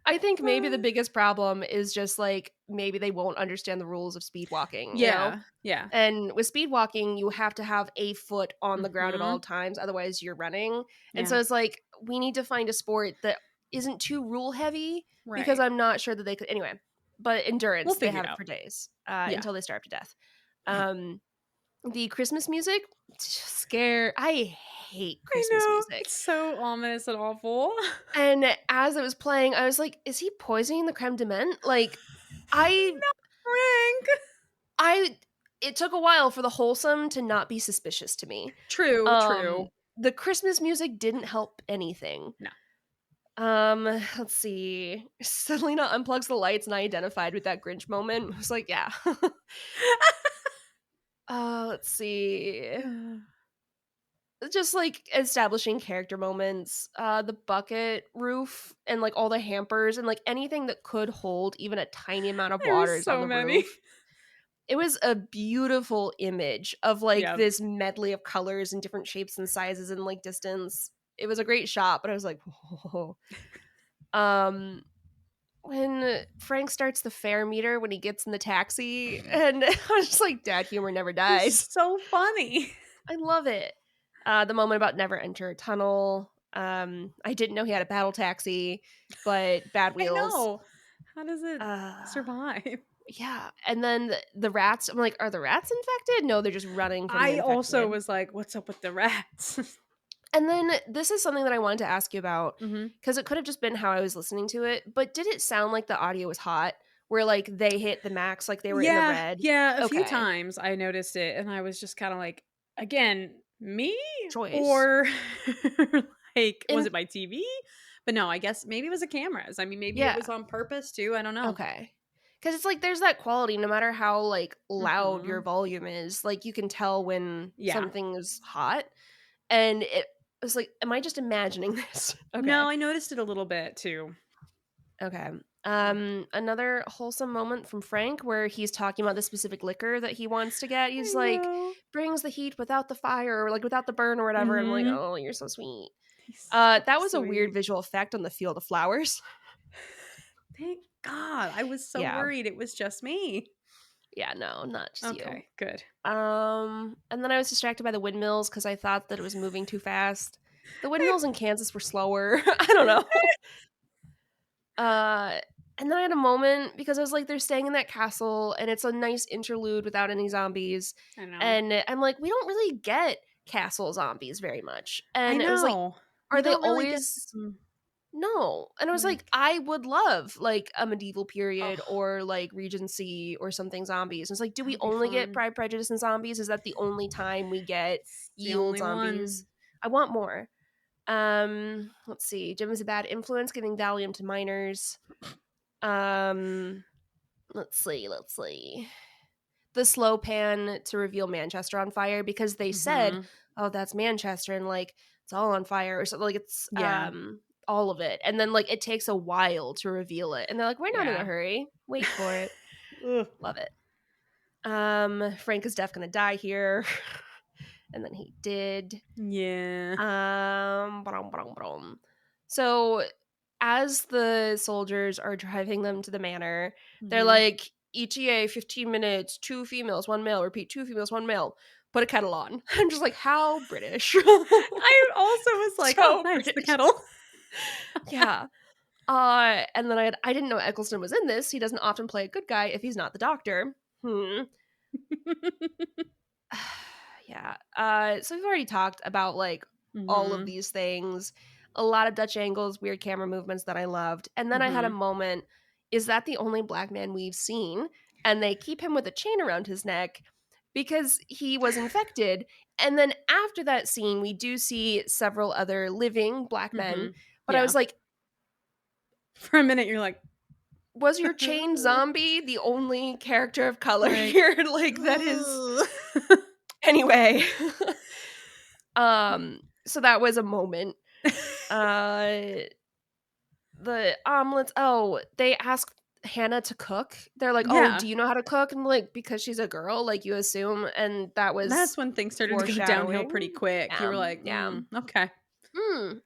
I think maybe the biggest problem is just like maybe they won't understand the rules of speed walking, you know? Yeah. Yeah. And with speed walking, you have to have a foot on the ground at all Mhm. times, otherwise you're running. And so Yeah. it's like we need to find a sport that isn't too rule heavy because Right. I'm not sure that they could anyway. But We'll endurance, they figure have it it out. for days Yeah. until they starve to death. Um, the Christmas music, scare. I hate I Christmas know. music. It's so ominous and awful. And as it was playing, I was like, "Is he poisoning the creme de menthe?" Like, I No, Frank. I it took a while for the wholesome to not be suspicious to me. True, Um, true. the Christmas music didn't help anything. No. Let's see. Selena unplugs the lights and I identified with that Grinch moment. I was like, yeah. Let's see. Just like establishing character moments, the bucket roof and like all the hampers and like anything that could hold even a tiny amount of water There's is on so the many. roof. It was a beautiful image of like Yep. this medley of colors and different shapes and sizes and like distance. It was a great shot, but I was like, whoa. Um, when Frank starts the fare meter when he gets in the taxi, and I was just like, dad humor never It's dies. so funny. I love it. The moment about never enter a tunnel. I didn't know he had a battle taxi, but bad I wheels. know. How does it Uh, survive? yeah, and then the rats, I'm like, "Are the rats infected?" No, they're just running from the I also infected. was like, "What's up with the rats?" And then this is something that I wanted to ask you about Mhm. because it could have just been how I was listening to it, but did it sound like the audio was hot where, like, they hit the max, like, they were in the Yeah, red? yeah, a few Okay. times I noticed it, and I was just kinda like, again, me? Choice. Or, like, was And it my TV? But no, I guess maybe it was the cameras. I mean, maybe it yeah, was on purpose too, I don't know. okay. Because it's like there's that quality no matter how, like, loud your Mhm. volume is, like, you can tell when Yeah. something is hot, and it was like, "Am I just imagining this?" No, Okay. I noticed it a little bit too. Okay. Yeah. Another wholesome moment from Frank where he's talking about the specific liquor that he wants to get. I He's like, know. brings the heat without the fire or like without the burn or whatever. And I'm like, Mhm. oh, you're so sweet. He's so That was a weird sweet. visual effect on the field of flowers. Thank God. I was so Yeah. worried it was just me. Yeah, no, not just you. Okay, good. And then I was distracted by the windmills because I thought that it was moving too fast. The windmills in Kansas were slower. I don't know. Uh, and then I had a moment because I was like, they're staying in that castle, and it's a nice interlude without any zombies. I know. And I'm like, we don't really get castle zombies very much. I And it was like, know. are We they don't really get always them, no? And I was like, like, I would love like a medieval period oh, or like Regency or something zombies. And it's like, do that we would be only get fun. Pride, Prejudice, and zombies? Is that the only time we get It's the yield only zombies? one. I want more. Let's see. Jim is a bad influence, giving Valium to minors. Um, let's see. The slow pan to reveal Manchester on fire because they said, Mhm. "Oh, that's Manchester," and like it's all on fire or something. Like it's Yeah. all of it, and then like it takes a while to reveal it, and they're like, "We're not in a Yeah. hurry. Wait for it." Ugh. Love it. Frank is definitely gonna die here, and then he did. Yeah. Brum, brum, brum. So as the soldiers are driving them to the manor, they're Mhm. like, ETA 15 minutes, 2 females, 1 male, repeat 2 females, 1 male. Put a kettle on. I'm just like, how British. I also was like, "Oh, So nice, the British. kettle." Yeah. And then I didn't know Eccleston was in this. He doesn't often play a good guy if he's not the doctor. Hmm. Yeah. So we've already talked about like all of Mhm. these things, a lot of Dutch angles, weird camera movements that I loved. And then I had a Mhm. moment, is that the only black man we've seen? And they keep him with a chain around his neck because he was infected. And then after that scene, we do see several other living black men. Mhm. But I Yeah. was like, For a minute, you're like was your chain zombie the only character of color like, here? Like that is ugh. anyway. So that was a moment. Uh the omelets, oh, they ask Hannah to cook. They're like, "Oh, Yeah. do you know how to cook?" And I'm like, "Because she's a girl, like you assume." And that That's was when things started to go downhill pretty foreshadowing. quick. You Yeah, were like, yeah. okay." Mm.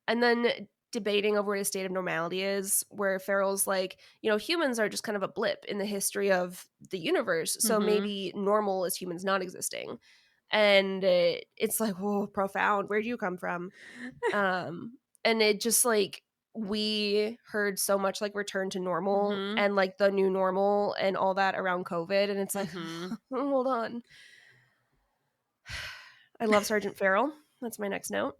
And then debating over what a state of normality is, where Farrell's like, humans are just kind of a blip in the history of the universe. So Mhm. maybe normal is humans not existing. And it's like, whoa, profound. Where do you come from? And it just like we heard so much like return to normal Mhm. and like the new normal and all that around COVID. And it's like, Mhm. hold on. I love Sergeant Farrell. That's my next note.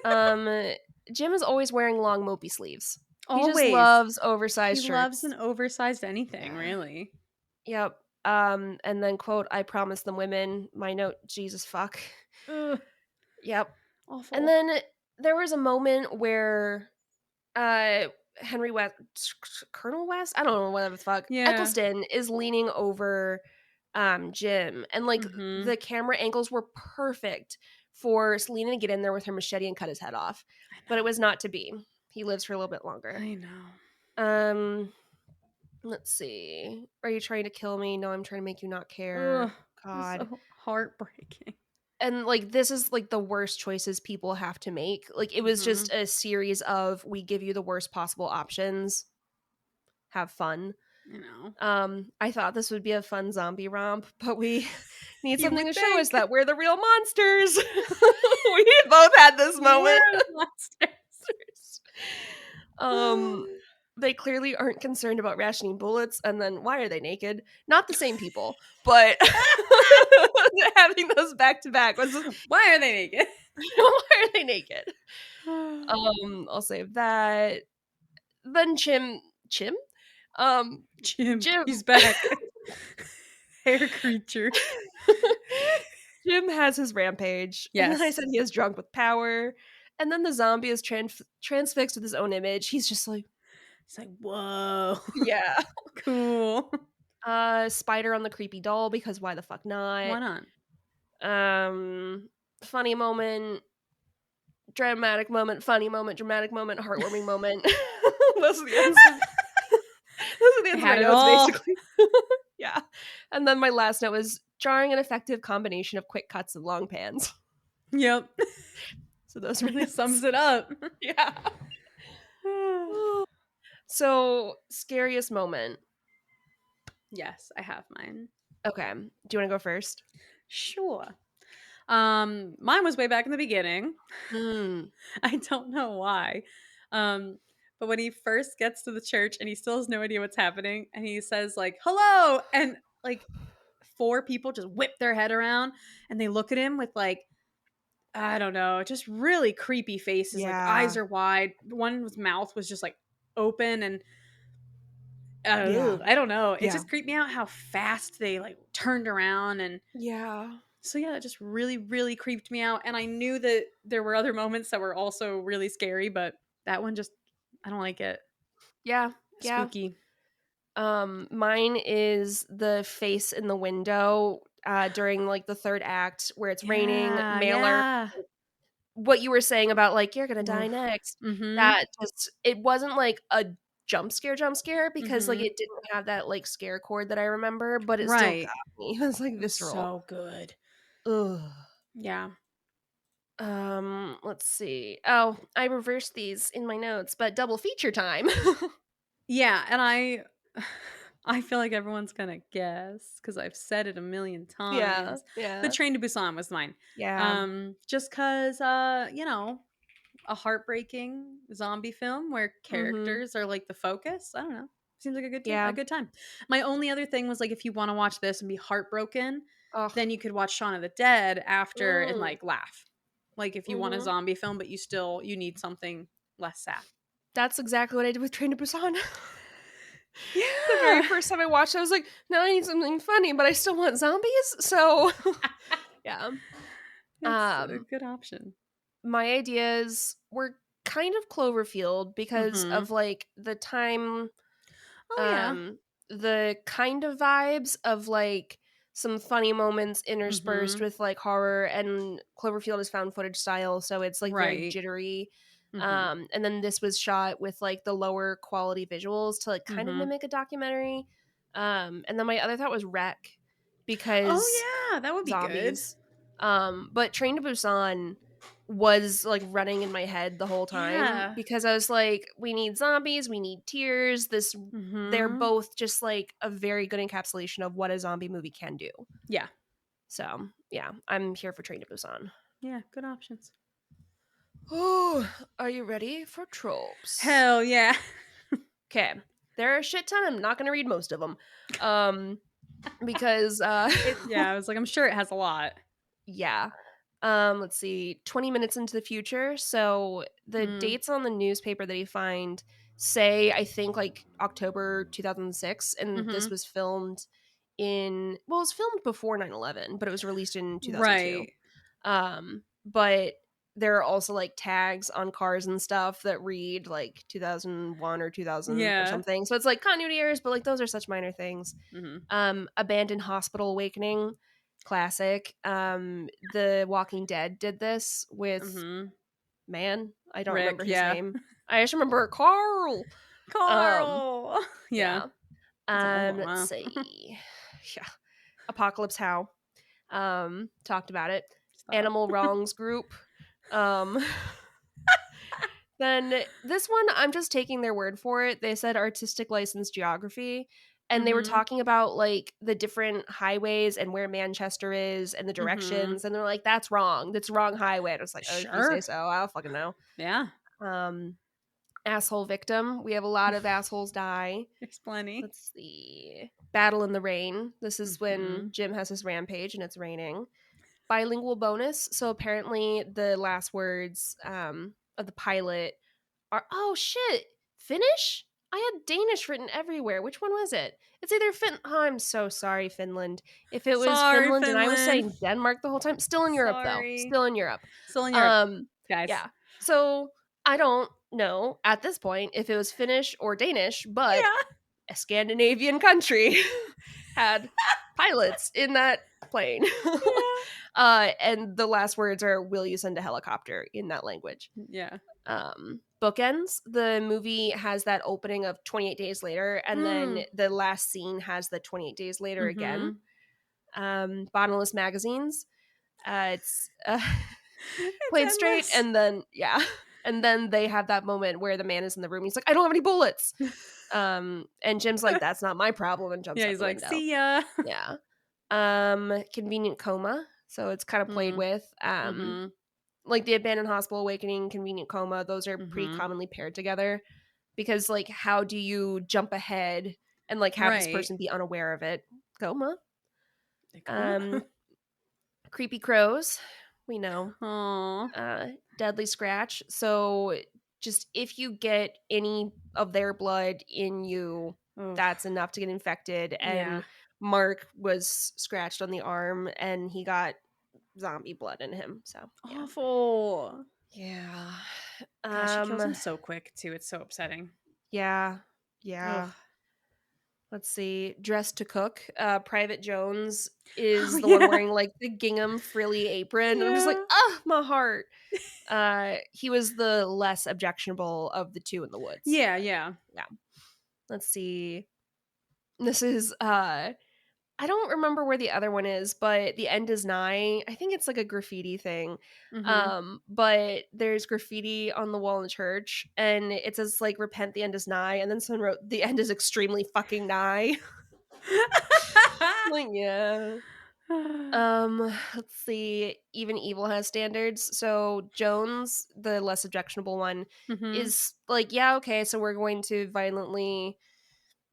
Um, Jim is always wearing long mopey sleeves. He just Always. loves He oversized loves an shirts. oversized anything, Yeah. really. Yep. And then quote, I promise them women, my note, Jesus fuck. Ugh, Yep. And awful. then there was a moment where uh Henry West, Colonel West, I don't know, whatever the fuck, Yeah. Eccleston is leaning over Jim, and like Mhm. the camera angles were perfect for Selena to get in there with her machete and cut his head off, I but it know. was not to be. He lives for a little bit longer. I know. um let's see, are you trying to kill me? No, I'm trying to make you not Ugh, care. it was God. so heartbreaking. And like this is like the worst choices people have to make. Like it was just Mhm. a series of, we give you the worst possible options, have fun. You know. I thought this would be a fun zombie romp, but we need You something would to show us think. that we're the real monsters. We both had this We're moment. the monsters. They clearly aren't concerned about rationing bullets, and then why are they naked? Not the same people, but having those back to back was Why are they naked? why are they naked? I'll save that. Then Chim? Um, Jim, Jim. he's back. Hair creature. Jim has his rampage, and then I Yes. said he is drunk with power, and then the zombie is transfixed with his own image. He's just like, It's like, whoa. yeah. Cool. Spider on the creepy doll because why the fuck Why not? not? Funny moment, dramatic moment, funny moment, dramatic moment, heartwarming moment. Those are the ends. Those are the ends of my Had it notes, all. basically. Yeah. And then my last note was drawing an effective combination of quick cuts and long pans. Yep. So those are my Really notes. sums it up. Yeah. So, scariest moment. Yes, I have mine. Okay. Do you want to go first? Sure. Mine was way back in the beginning. Hmm. I don't know why. But when he first gets to the church and he still has no idea what's happening, and he says, like, hello, and like 4 people just whip their head around and they look at him with like, I don't know, just really creepy faces. Like eyes Yeah. are wide. One's mouth was just like open and Yeah. I don't know. It Yeah. just creeped me out how fast they like turned around and Yeah. so yeah, it just really, really creeped me out. And I knew that there were other moments that were also really scary, but that one just I don't like it. Yeah. Yeah. Spooky. Mine is the face in the window during like the third act where it's raining, Yeah, mailer. yeah. What you were saying about like you're gonna die Oof. next. Mm-hmm. That just it wasn't like a jump scare because like Mm-hmm. it didn't have that like scare chord that I remember, but it still got Right. me. It was like It was visceral. so good. Ugh. Yeah. Let's see. Oh, I reversed these in my notes, but double feature time. Yeah, and I feel like everyone's gonna guess because I've said it a million Yeah, times. The yeah, Train to Busan was mine. yeah. Just cause a heartbreaking zombie film where Mhm. characters are like the focus. I don't know. Seems like a Yeah. good time. My only other thing was like if you want to watch this and be heartbroken, Oh. then you could watch Shaun of the Dead after and Mm. like laugh. Like if you want a Mhm. zombie film but you need something less sad. That's exactly what I did with Train to Busan. The very Yeah. first time I watched it, I was like, "Now I need something funny, but I still want zombies." So, yeah. It's a Um, good option. my ideas were kind of Cloverfield because Mhm. of like the time, Oh yeah. um, the kind of vibes of like some funny moments interspersed Mhm. with like horror, and Cloverfield is found footage style, so it's like very Right. jittery. Mhm. And then this was shot with like the lower quality visuals to like kind of Mhm. mimic a documentary. And then my other thought was Wreck because Oh yeah, that would be good. zombies. But Train to Busan was like running in my head the whole time Yeah. because I was like, we need zombies, we need tears. They're Mhm. both just like a very good encapsulation of what a zombie movie can do. Yeah. So yeah, I'm here for Train to Busan. Yeah, good options. Oh, are you ready for tropes? Hell yeah. Okay, there are a shit ton. I'm not gonna read most of them, because Yeah, I was like I'm sure it has a lot. yeah. Let's see, 20 minutes into the future. So the Mm. dates on the newspaper that you find say, I think, like October 2006, and this Mhm. was filmed it was filmed before 9/11, but it was released in 2002. Right. But there are also like tags on cars and stuff that read like 2001 or 2000 or Yeah. something. So it's like continuity errors, but like those are such minor things. Mhm. Abandoned Hospital Awakening, classic. The Walking Dead did this with Mhm. I don't Rick, remember his yeah. name. I just remember Carl. Um, Carl. Yeah. yeah. It's like, oh Let's wow. see. Yeah. Apocalypse How. Talked about it. Stop. Animal Wrongs Group. Um, then this one, I'm just taking their word for it. They said artistic license geography, and they were Mhm. talking about, like, the different highways and where Manchester is and the Mhm. directions, and they're like, "That's wrong. That's the wrong highway." And I was like, "Oh, if you say Sure. so, I don't fucking know." Yeah. Um, asshole victim. We have a lot of assholes die. There's plenty. Let's see. Battle in the rain. This is when Mhm. Jim has his rampage and it's raining. Bilingual bonus. So apparently the last words of the pilot are, oh shit, Finnish? I had Danish written everywhere. Which one was it? It's either Oh, I'm so sorry, Finland. If it was Sorry, Finland and I was Finland. saying Denmark the whole time, still in Europe though. Sorry. Still in Europe. Still in Europe, Um, guys. yeah. So I don't know at this point if it was Finnish or Danish, but Yeah. a Scandinavian country had pilots in that plane. Yeah. And the last words are, "Will you send a helicopter?" in that language. Yeah. Bookends. The movie has that opening of 28 days later, and then the last scene has the 28 days later again. Mhm. Bottomless magazines. It's It's played straight, endless. and then and then they have that moment where the man is in the room. He's like, "I don't have any bullets." And Jim's like, "That's not my problem," and jumps Yeah, out he's the like, window. "See ya." Yeah. Convenient coma. So it's kind of played Mm. with. Mhm. Like the abandoned hospital awakening, convenient coma, those are pretty Mhm. commonly paired together because like how do you jump ahead and like have this Right. person be unaware of it? Coma. Coma? Um creepy crows, we know. Aw. Deadly scratch. So just if you get any of their blood in you, Oof. that's enough to get infected. Yeah. And Mark was scratched on the arm and he got zombie blood in him. So yeah. Awful. Yeah. Gosh, he kills him Um so quick too. It's so upsetting. yeah. Ugh. Yeah. Let's see. Dressed to cook. Private Jones Oh is the one yeah. wearing like the gingham frilly apron. And I'm just like, Yeah. ah, my heart. He was the less objectionable of the two in the woods. Yeah, But yeah. yeah. Let's see. This is I don't remember where the other one is, but the end is nigh. I think it's like a graffiti thing. Mhm. But there's graffiti on the wall in the church and it says like repent the end is nigh and then someone wrote the end is extremely fucking nigh. Like, yeah. Let's see. Even evil has standards. So Jones, the less objectionable one, Mhm. is like, yeah, okay, so we're going to violently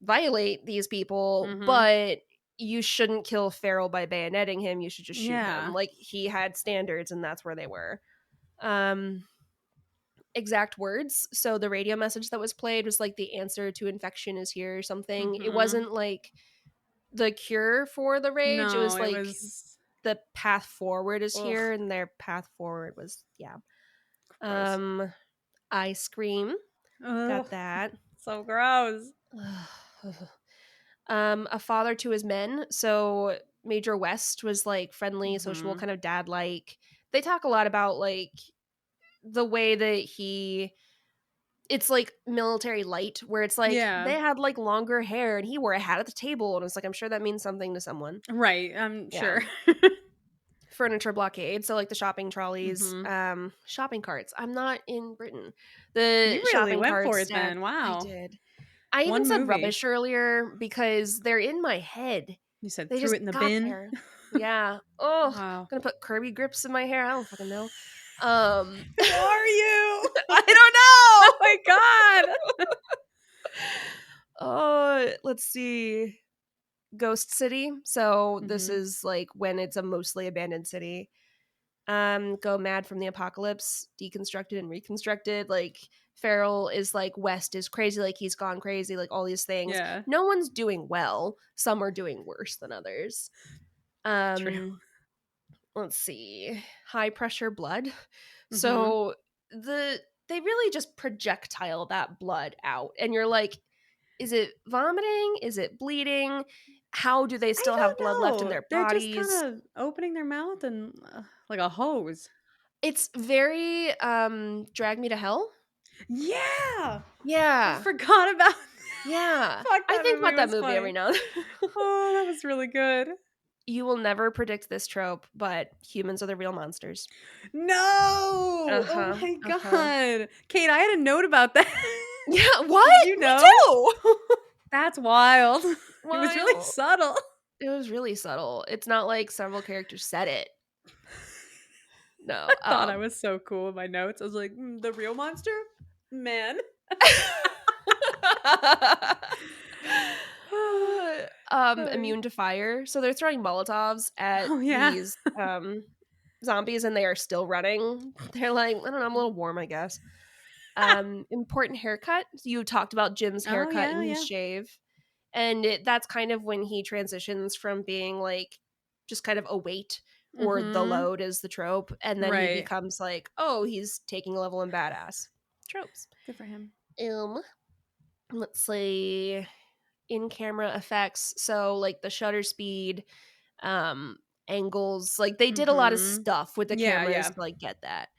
violate these people, Mhm. but you shouldn't kill Farrell by bayoneting him. You should just shoot him. Yeah. Like he had standards, and that's where they were. Um, exact words. So the radio message that was played was like the answer to infection is here or something. It Mhm. wasn't like the cure for the rage. It No, was it like was the path forward is ugh, here, and their path forward was yeah. gross. Um, I scream. Ugh, Got that. so gross. A father to his men. So Major West was like friendly, sociable, Mhm. kind of dad like. They talk a lot about like the way that he it's like military light where it's like Yeah. they had like longer hair and he wore a hat at the table and it's like I'm sure that means something to someone. Right, I'm Yeah. sure. Furniture blockade, so like the shopping trolleys, Mhm. shopping carts. I'm not in Britain. The You really shopping went for carts it stabbed. then, I wow. did. I even One said movie. rubbish earlier because they're in my head. You said They threw just it in the got bin? there. Yeah. Oh, Wow. gonna put Kirby grips in my hair. I don't fucking know. Who are you? I Oh my god! don't know. Let's see. Ghost City. So this Mhm. is like when it's a mostly abandoned city. Go mad from the apocalypse, deconstructed and reconstructed. Like Farrell is like West is crazy, like he's gone crazy, like all these things. Yeah, No one's doing well. Some are doing worse than others. true. Let's see. High pressure blood. Mhm. So they really just projectile that blood out and you're like, is it vomiting? Is it bleeding? How do they I still have don't blood left in know. their They're just bodies? kinda opening their mouth and, like a hose. It's very Drag Me to Hell. Yeah! I Yeah. forgot about Yeah. Fuck, I that think movie about that was movie every funny. now and then. Oh, that was really good. You will never predict this trope, but humans are the real monsters. No! Oh Uh-huh. my Uh-huh. god. Kate, I had a note about that. Yeah, Did what? you Me know? too. That's wild. It was really while. subtle. It was really subtle. It's not like several characters said it. No. Thought I was so cool in my notes. I was like, the real monster? Man. Immune to fire. So they're throwing Molotovs at Oh, yeah. these zombies and they are still running. They're like, I don't know, I'm a little warm, I guess. Important haircut. You talked about Jim's Oh, haircut yeah, and his yeah. shave. And that's kind of when he transitions from being like just kind of a weight or the Mhm. load is the trope. And then he Right. becomes like, oh, he's taking a level in badass. Tropes. Good for him. Um, let's see. In camera effects. So like the shutter speed, um, angles, like they did a lot of Mhm. stuff with the Yeah, cameras yeah. to like get that.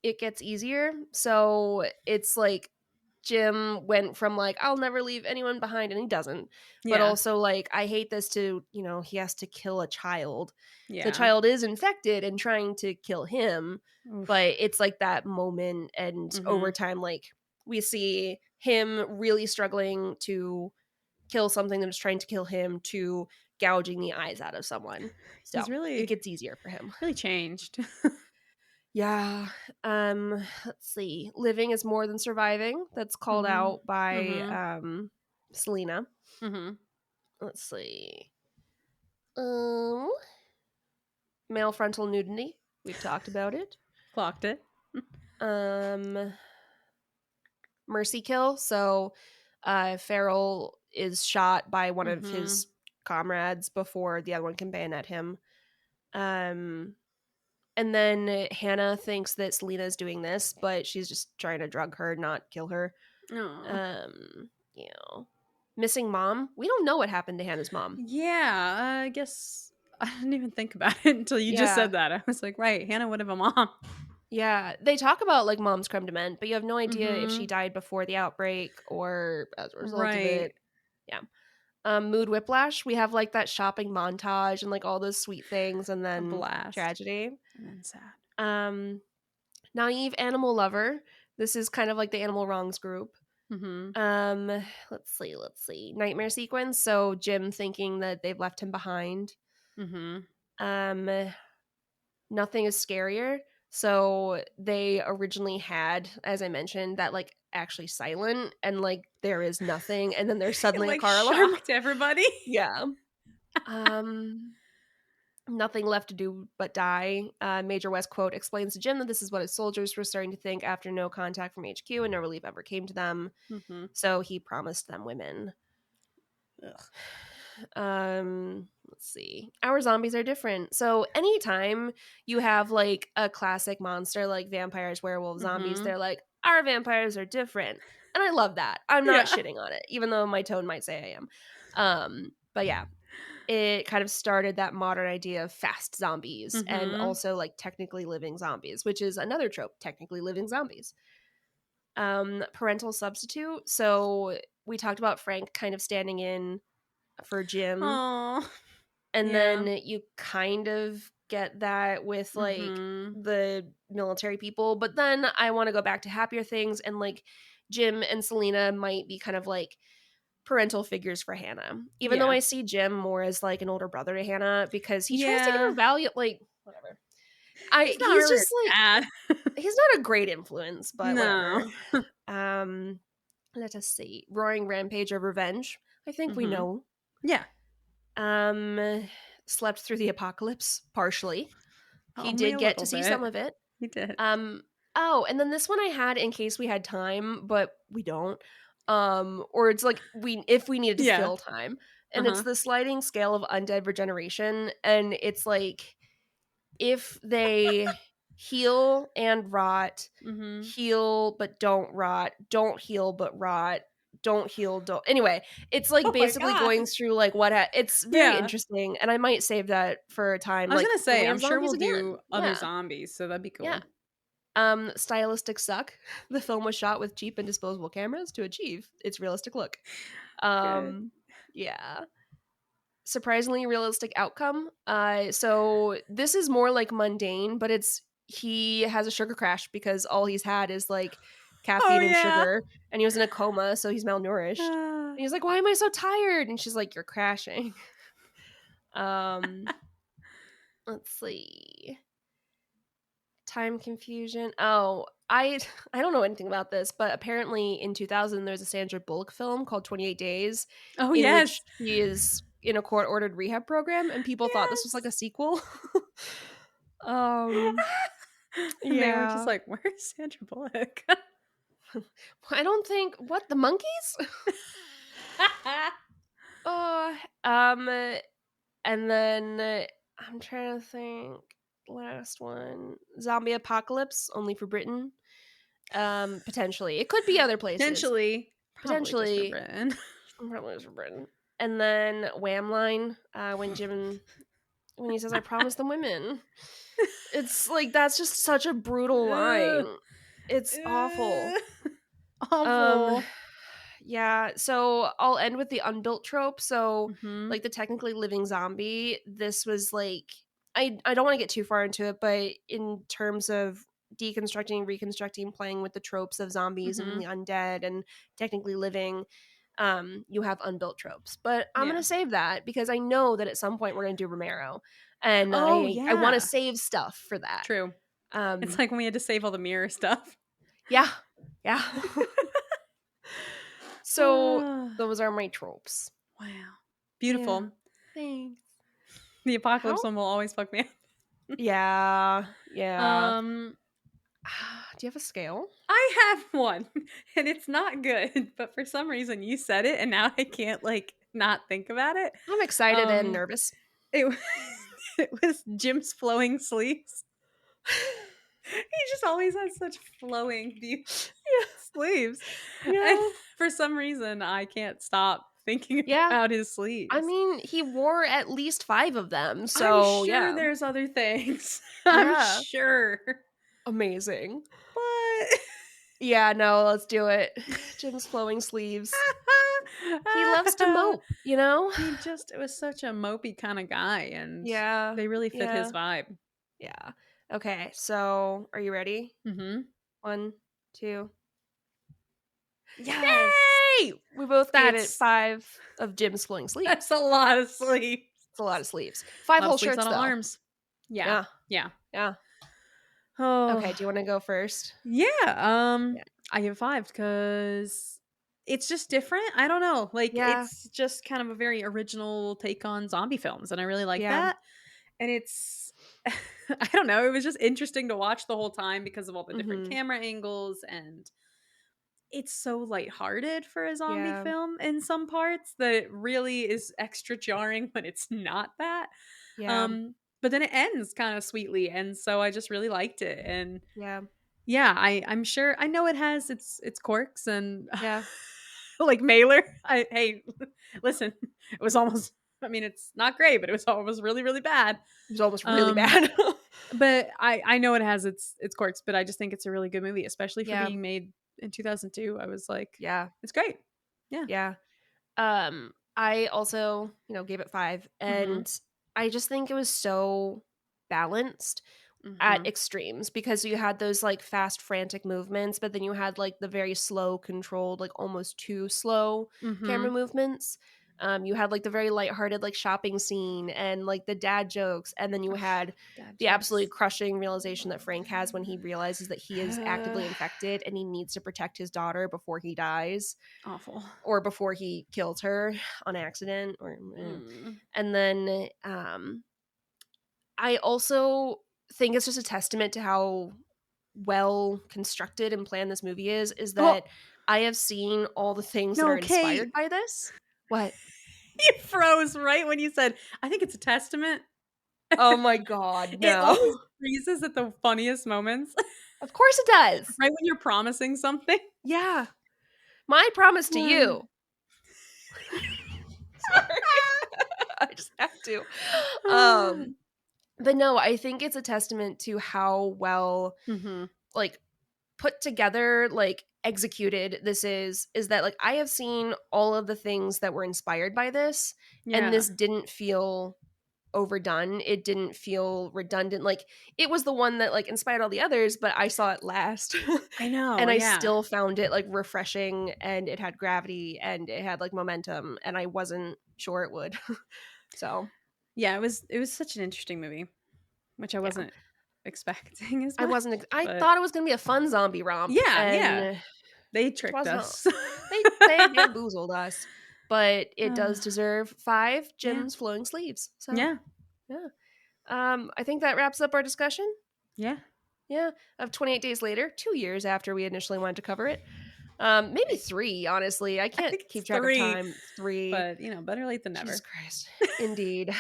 It gets easier. So it's like Jim went from like, I'll never leave anyone behind, and he doesn't. But Yeah. also like, I hate this to, he has to kill a child. The Yeah. child is infected and trying to kill him, Oof. but it's like that moment and over Mhm. time, like we see him really struggling to kill something that was trying to kill him to gouging the eyes out of someone. He's So it really gets easier for him. really changed. Yeah. Let's see. Living is more than surviving. That's called Mhm. out by Mhm. Selena. Mhm. Let's see. Um Male frontal nudity. We've talked about it. Clocked it. Um Mercy kill. So Farrell is shot by one of Mhm. his comrades before the other one can bayonet him. Um and then Hannah thinks that Selena is doing this, but she's just trying to drug her, not kill her. Aw. Um, you know, missing mom. We don't know what happened to Hannah's mom. Yeah, I guess I didn't even think about it until you just Yeah, said that. I was like, right, Hannah would have a mom. yeah. They talk about like mom's creme de menthe, but you have no idea if she Mhm. died before the outbreak or as a result of Right. it. Yeah. Mood whiplash. We have like that shopping montage and like all those sweet things, and A then blast. tragedy. And then sad. Um, naive animal lover. This is kind of like the animal wrongs group. Mhm. Um, let's see. Nightmare sequence. So Jim thinking that they've left him behind. Mhm. Um, nothing is scarier. So they originally had, as I mentioned, that like actually silent and like there is nothing, and then there's It, suddenly a like, car alarm. shocked everybody. Yeah. Um, nothing left to do but die. Major West quote explains to Jim that this is what his soldiers were starting to think after no contact from HQ and no relief ever came to them. Mhm. So he promised them women. Ugh. Let's see. Our zombies are different. So anytime you have like a classic monster like vampires, werewolves, zombies, Mhm. they're like, our vampires are different. And I love that. I'm not Yeah. shitting on it, even though my tone might say I am. But yeah, it kind of started that modern idea of fast zombies and Mhm. also like technically living zombies, which is another trope, technically living zombies. Parental substitute. So we talked about Frank kind of standing in for Jim, Aw. and Yeah. then you kind of get that with like Mhm. the military people, but then I want to go back to happier things, and like Jim and Selena might be kind of like parental figures for Hannah, even though Yeah. I see Jim more as like an older brother to Hannah because he tries to give her Yeah. value, like whatever. I He's not He's really just like, bad. he's not a great influence, but No. whatever. um Let us see. Roaring Rampage of Revenge. I think we Mhm. know. Yeah. um Slept through the apocalypse partially. He Only did a get to little see some bit. of it. He did. Um, oh, and then this one I had in case we had time, but we don't. Or it's like we if we needed to Yeah. fill time. And it's Uh-huh. the sliding scale of undead regeneration. And it's like if they heal and rot, Mhm. heal but don't heal but rot, don't heal, don't. Anyway, it's like Oh my basically god. going through like it's very Yeah. interesting, and I might save that for a time. I was Like gonna when we say, I'm have sure zombies we'll again. do other Yeah, zombies, so that'd be yeah. cool. Stylistic suck. The film was shot with cheap and disposable cameras to achieve its realistic look. Good. Yeah. Surprisingly realistic outcome. So this is more like mundane, but it's he has a sugar crash because all he's had is like Oh, caffeine and yeah. sugar, and he was in a coma, so he's malnourished. he's like, "Why am I so tired?" And she's like, "You're crashing." Um, let's see. Time confusion. Oh, I don't know anything about this, but apparently in 2000 there's a Sandra Bullock film called 28 Days Oh, in which yes. she is in a court-ordered rehab program and people thought this was like Yes. a sequel. um And they were just yeah. like, "Where's Sandra Bullock?" I don't think what the monkeys? uh um and then I'm trying to think last one. Zombie apocalypse only for Britain. Potentially. It could be other places. Potentially. Probably just for Potentially, Britain. probably for Britain. And then Wham line, when he says, "I promised them women." It's like that's just such a brutal Ugh. line. It's awful. Ugh. Um, Awful. yeah, so I'll end with the unbuilt trope. So, Mhm. like the technically living zombie, this was like I don't want to get too far into it, but in terms of deconstructing, reconstructing, playing with the tropes of zombies and Mhm. the undead and technically living, you have unbuilt tropes. But I'm Yeah. gonna save that because I know that at some point we're gonna do Romero, and Oh, I want to yeah. save stuff for that. True. It's Um, like when we had to save all the mirror stuff. yeah, yeah. So Ah, those are my tropes. wow. Yeah. Beautiful. Thanks. The How? apocalypse one will always fuck me up. Yeah. Yeah. Um, Do you have a scale? I have one, and it's not good, but for some reason you said it, and now I can't, like, not think about it. I'm excited and Um, nervous. it wa it was Jim's flowing sleeves. He just always has such flowing, beautiful sleeves, and Yeah. for some reason, I can't stop thinking Yeah. about his I sleeves. mean, he wore at least 5 of them. I'm So, sure yeah. there's other things. I'm Yeah. sure. Amazing. But Yeah, no, let's do it. Jim's flowing sleeves. He loves to mope, you know? he just was such a mopey kind of guy, and Yeah. they really fit his Yeah. vibe. Yeah. Okay, so are you ready? Mhm. 1, 2. Yes. Yay! We both gave it That's 5 of Jim's flowing that's sleeves. a lot of sleep. It's a lot of sleeves. A 5 lot of whole sleeves shirts, on all though. arms. Yeah. Yeah. Yeah. Yeah. Okay, Oh. do you wanna go first? Yeah, Yeah. I give 5 because it's just different. I don't know. Like, Yeah. it's just kind of a very original take on zombie films, and I really like Yeah. that. And it's I don't know, it was just interesting to watch the whole time because of all the different Mhm. camera angles, and it's so lighthearted for a zombie Yeah. film in some parts that it really is extra jarring when it's not that. Yeah. But then it ends kind of sweetly, and so I just really liked it. And Yeah. yeah, I'm sure I know it has its quirks and Yeah. like Mailer. Hey, listen, it was almost I mean, it's not great, but it was almost really, really bad. It was almost really Um, bad. but I know it has its quirks, but I just think it's a really good movie, especially for Yeah. being made in 2002. I was like, Yeah. it's great. Yeah. Yeah. I also, gave it 5, Mhm. and I just think it was so balanced at Mhm. extremes because you had those, like, fast, frantic movements, but then you had, like, the very slow, controlled, like, almost too slow camera Mhm. movements. You had, like, the very lighthearted, like, shopping scene and, like, the dad jokes, and then you had Dad the absolutely jokes. crushing realization that Frank has when he realizes that he is actively infected and he needs to protect his daughter before he dies Awful. or before he kills her on accident Mm. and then I also think it's just a testament to how well constructed and planned this movie is Oh, that I have seen all the things that are no, inspired Kate. by this. What? You froze right when you said, "I think it's a testament." Oh my god, It no. always freezes at the funniest moments, Of course it does. right when you're promising something. Yeah. My promise to you. Sorry. I just have to. Um but no, I think it's a testament to how well Mhm. like put together, like executed this is that like I have seen all of the things that were inspired by this and Yeah. this didn't feel overdone. It didn't feel redundant. Like, it was the one that like inspired all the others, but I saw it last. I know, And I yeah. still found it like refreshing, and it had gravity and it had like momentum, and I wasn't sure it would. So Yeah, it was such an interesting movie, which I yeah. wasn't expecting as I much, wasn't I but thought it was gonna be a fun zombie romp, yeah, and yeah. They it tricked wasn't. us. They bamboozled us. But it does deserve 5 Yeah. Jim's flowing sleeves. So Yeah. yeah. I think that wraps up our discussion. Yeah. Yeah, of 28 Days Later, 2 years after we initially wanted to cover it. Maybe 3, honestly. I I can't think it's keep track of 3, time. 3. but, better late than Jesus never. Christ. Indeed.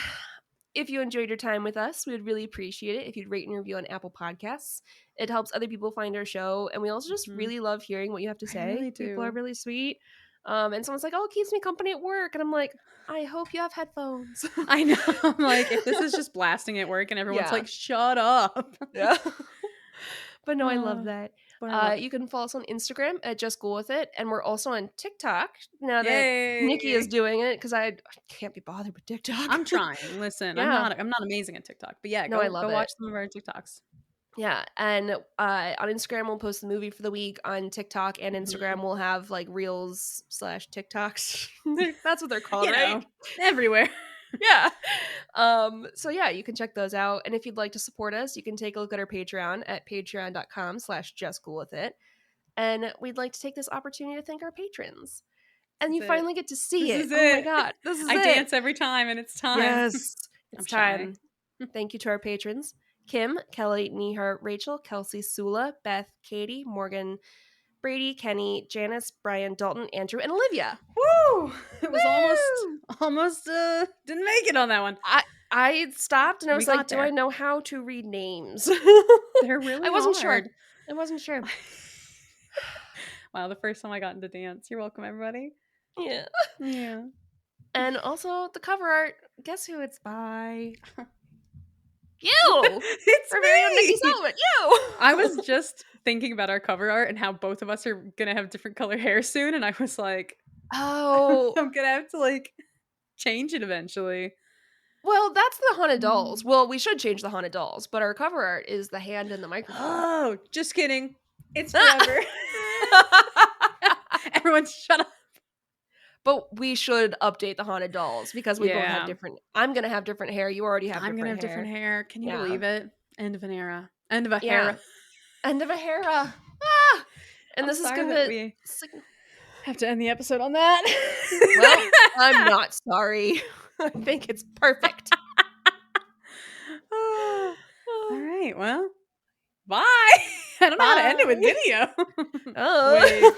If you enjoyed your time with us, we would really appreciate it if you'd rate and review on Apple Podcasts. It helps other people find our show, and we also just Mhm. really love hearing what you have to I really say. People are do. really sweet. And someone's like, "Oh, it keeps me company at work," and I'm like, "I hope you have headphones." I know. I'm like, if this is just blasting at work and everyone's Yeah. like, "Shut up." Yeah. But no, I love Oh, that. spoiler alert. You can follow us on Instagram at Just Ghoul With It, and we're also on TikTok now that Nikki is Yay. doing it, because I can't be bothered with TikTok. I'm trying. Listen, Yeah. I'm not amazing at TikTok, but yeah, No, I go love watch it. some of our TikToks. Yeah, and on Instagram we'll post the movie for the week. On TikTok and Mhm. Instagram we'll have like reels slash TikToks. That's what they're called, You right? know, everywhere. Yeah. So yeah, you can check those out. And if you'd like to support us, you can take a look at our Patreon at patreon.com/justcoolwithit. And we'd like to take this opportunity to thank our patrons. This And is you it. finally get to see This it. is Oh my it. god, this is I it. dance every time and it's time. Yes, I'm it's shy. time. Thank you to our patrons: Kim, Kelly, Nehart, Rachel, Kelsey, Sula, Beth, Katie, Morgan, Brady, Kenny, Janice, Brian, Dalton, Andrew, and Olivia. Woo! It was Woo! almost didn't make it on that one. I stopped and I We was like, got do I there. know how to read names? They're I really wasn't sure. hard. I wasn't sure. Wow, the first time I got into dance. You're welcome, everybody. Yeah. Yeah. And also the cover art. Guess who it's by? You! It's Our very own Nikki me. Solomon. You! I was just thinking about our cover art and how both of us are gonna have different color hair soon, and I was like, Oh. I'm gonna have to like change it eventually. Well, that's the Haunted Dolls. Mm. Well, we should change the Haunted Dolls, but our cover art is the hand and the microphone. Oh, just kidding. It's forever. Everyone shut up. But we should update the Haunted Dolls because we both have Yeah. different. I'm gonna have different hair. You already have I'm gonna have different hair. different hair. Can you Yeah. believe it? End of an era. End of a Yeah. era. End of a era. Ah! And I'm this is sorry gonna that we have to end the episode on that. Well, I'm not sorry. I think it's perfect. All right. Well, bye. I don't know how to end it with Bye. video. Oh. Wait.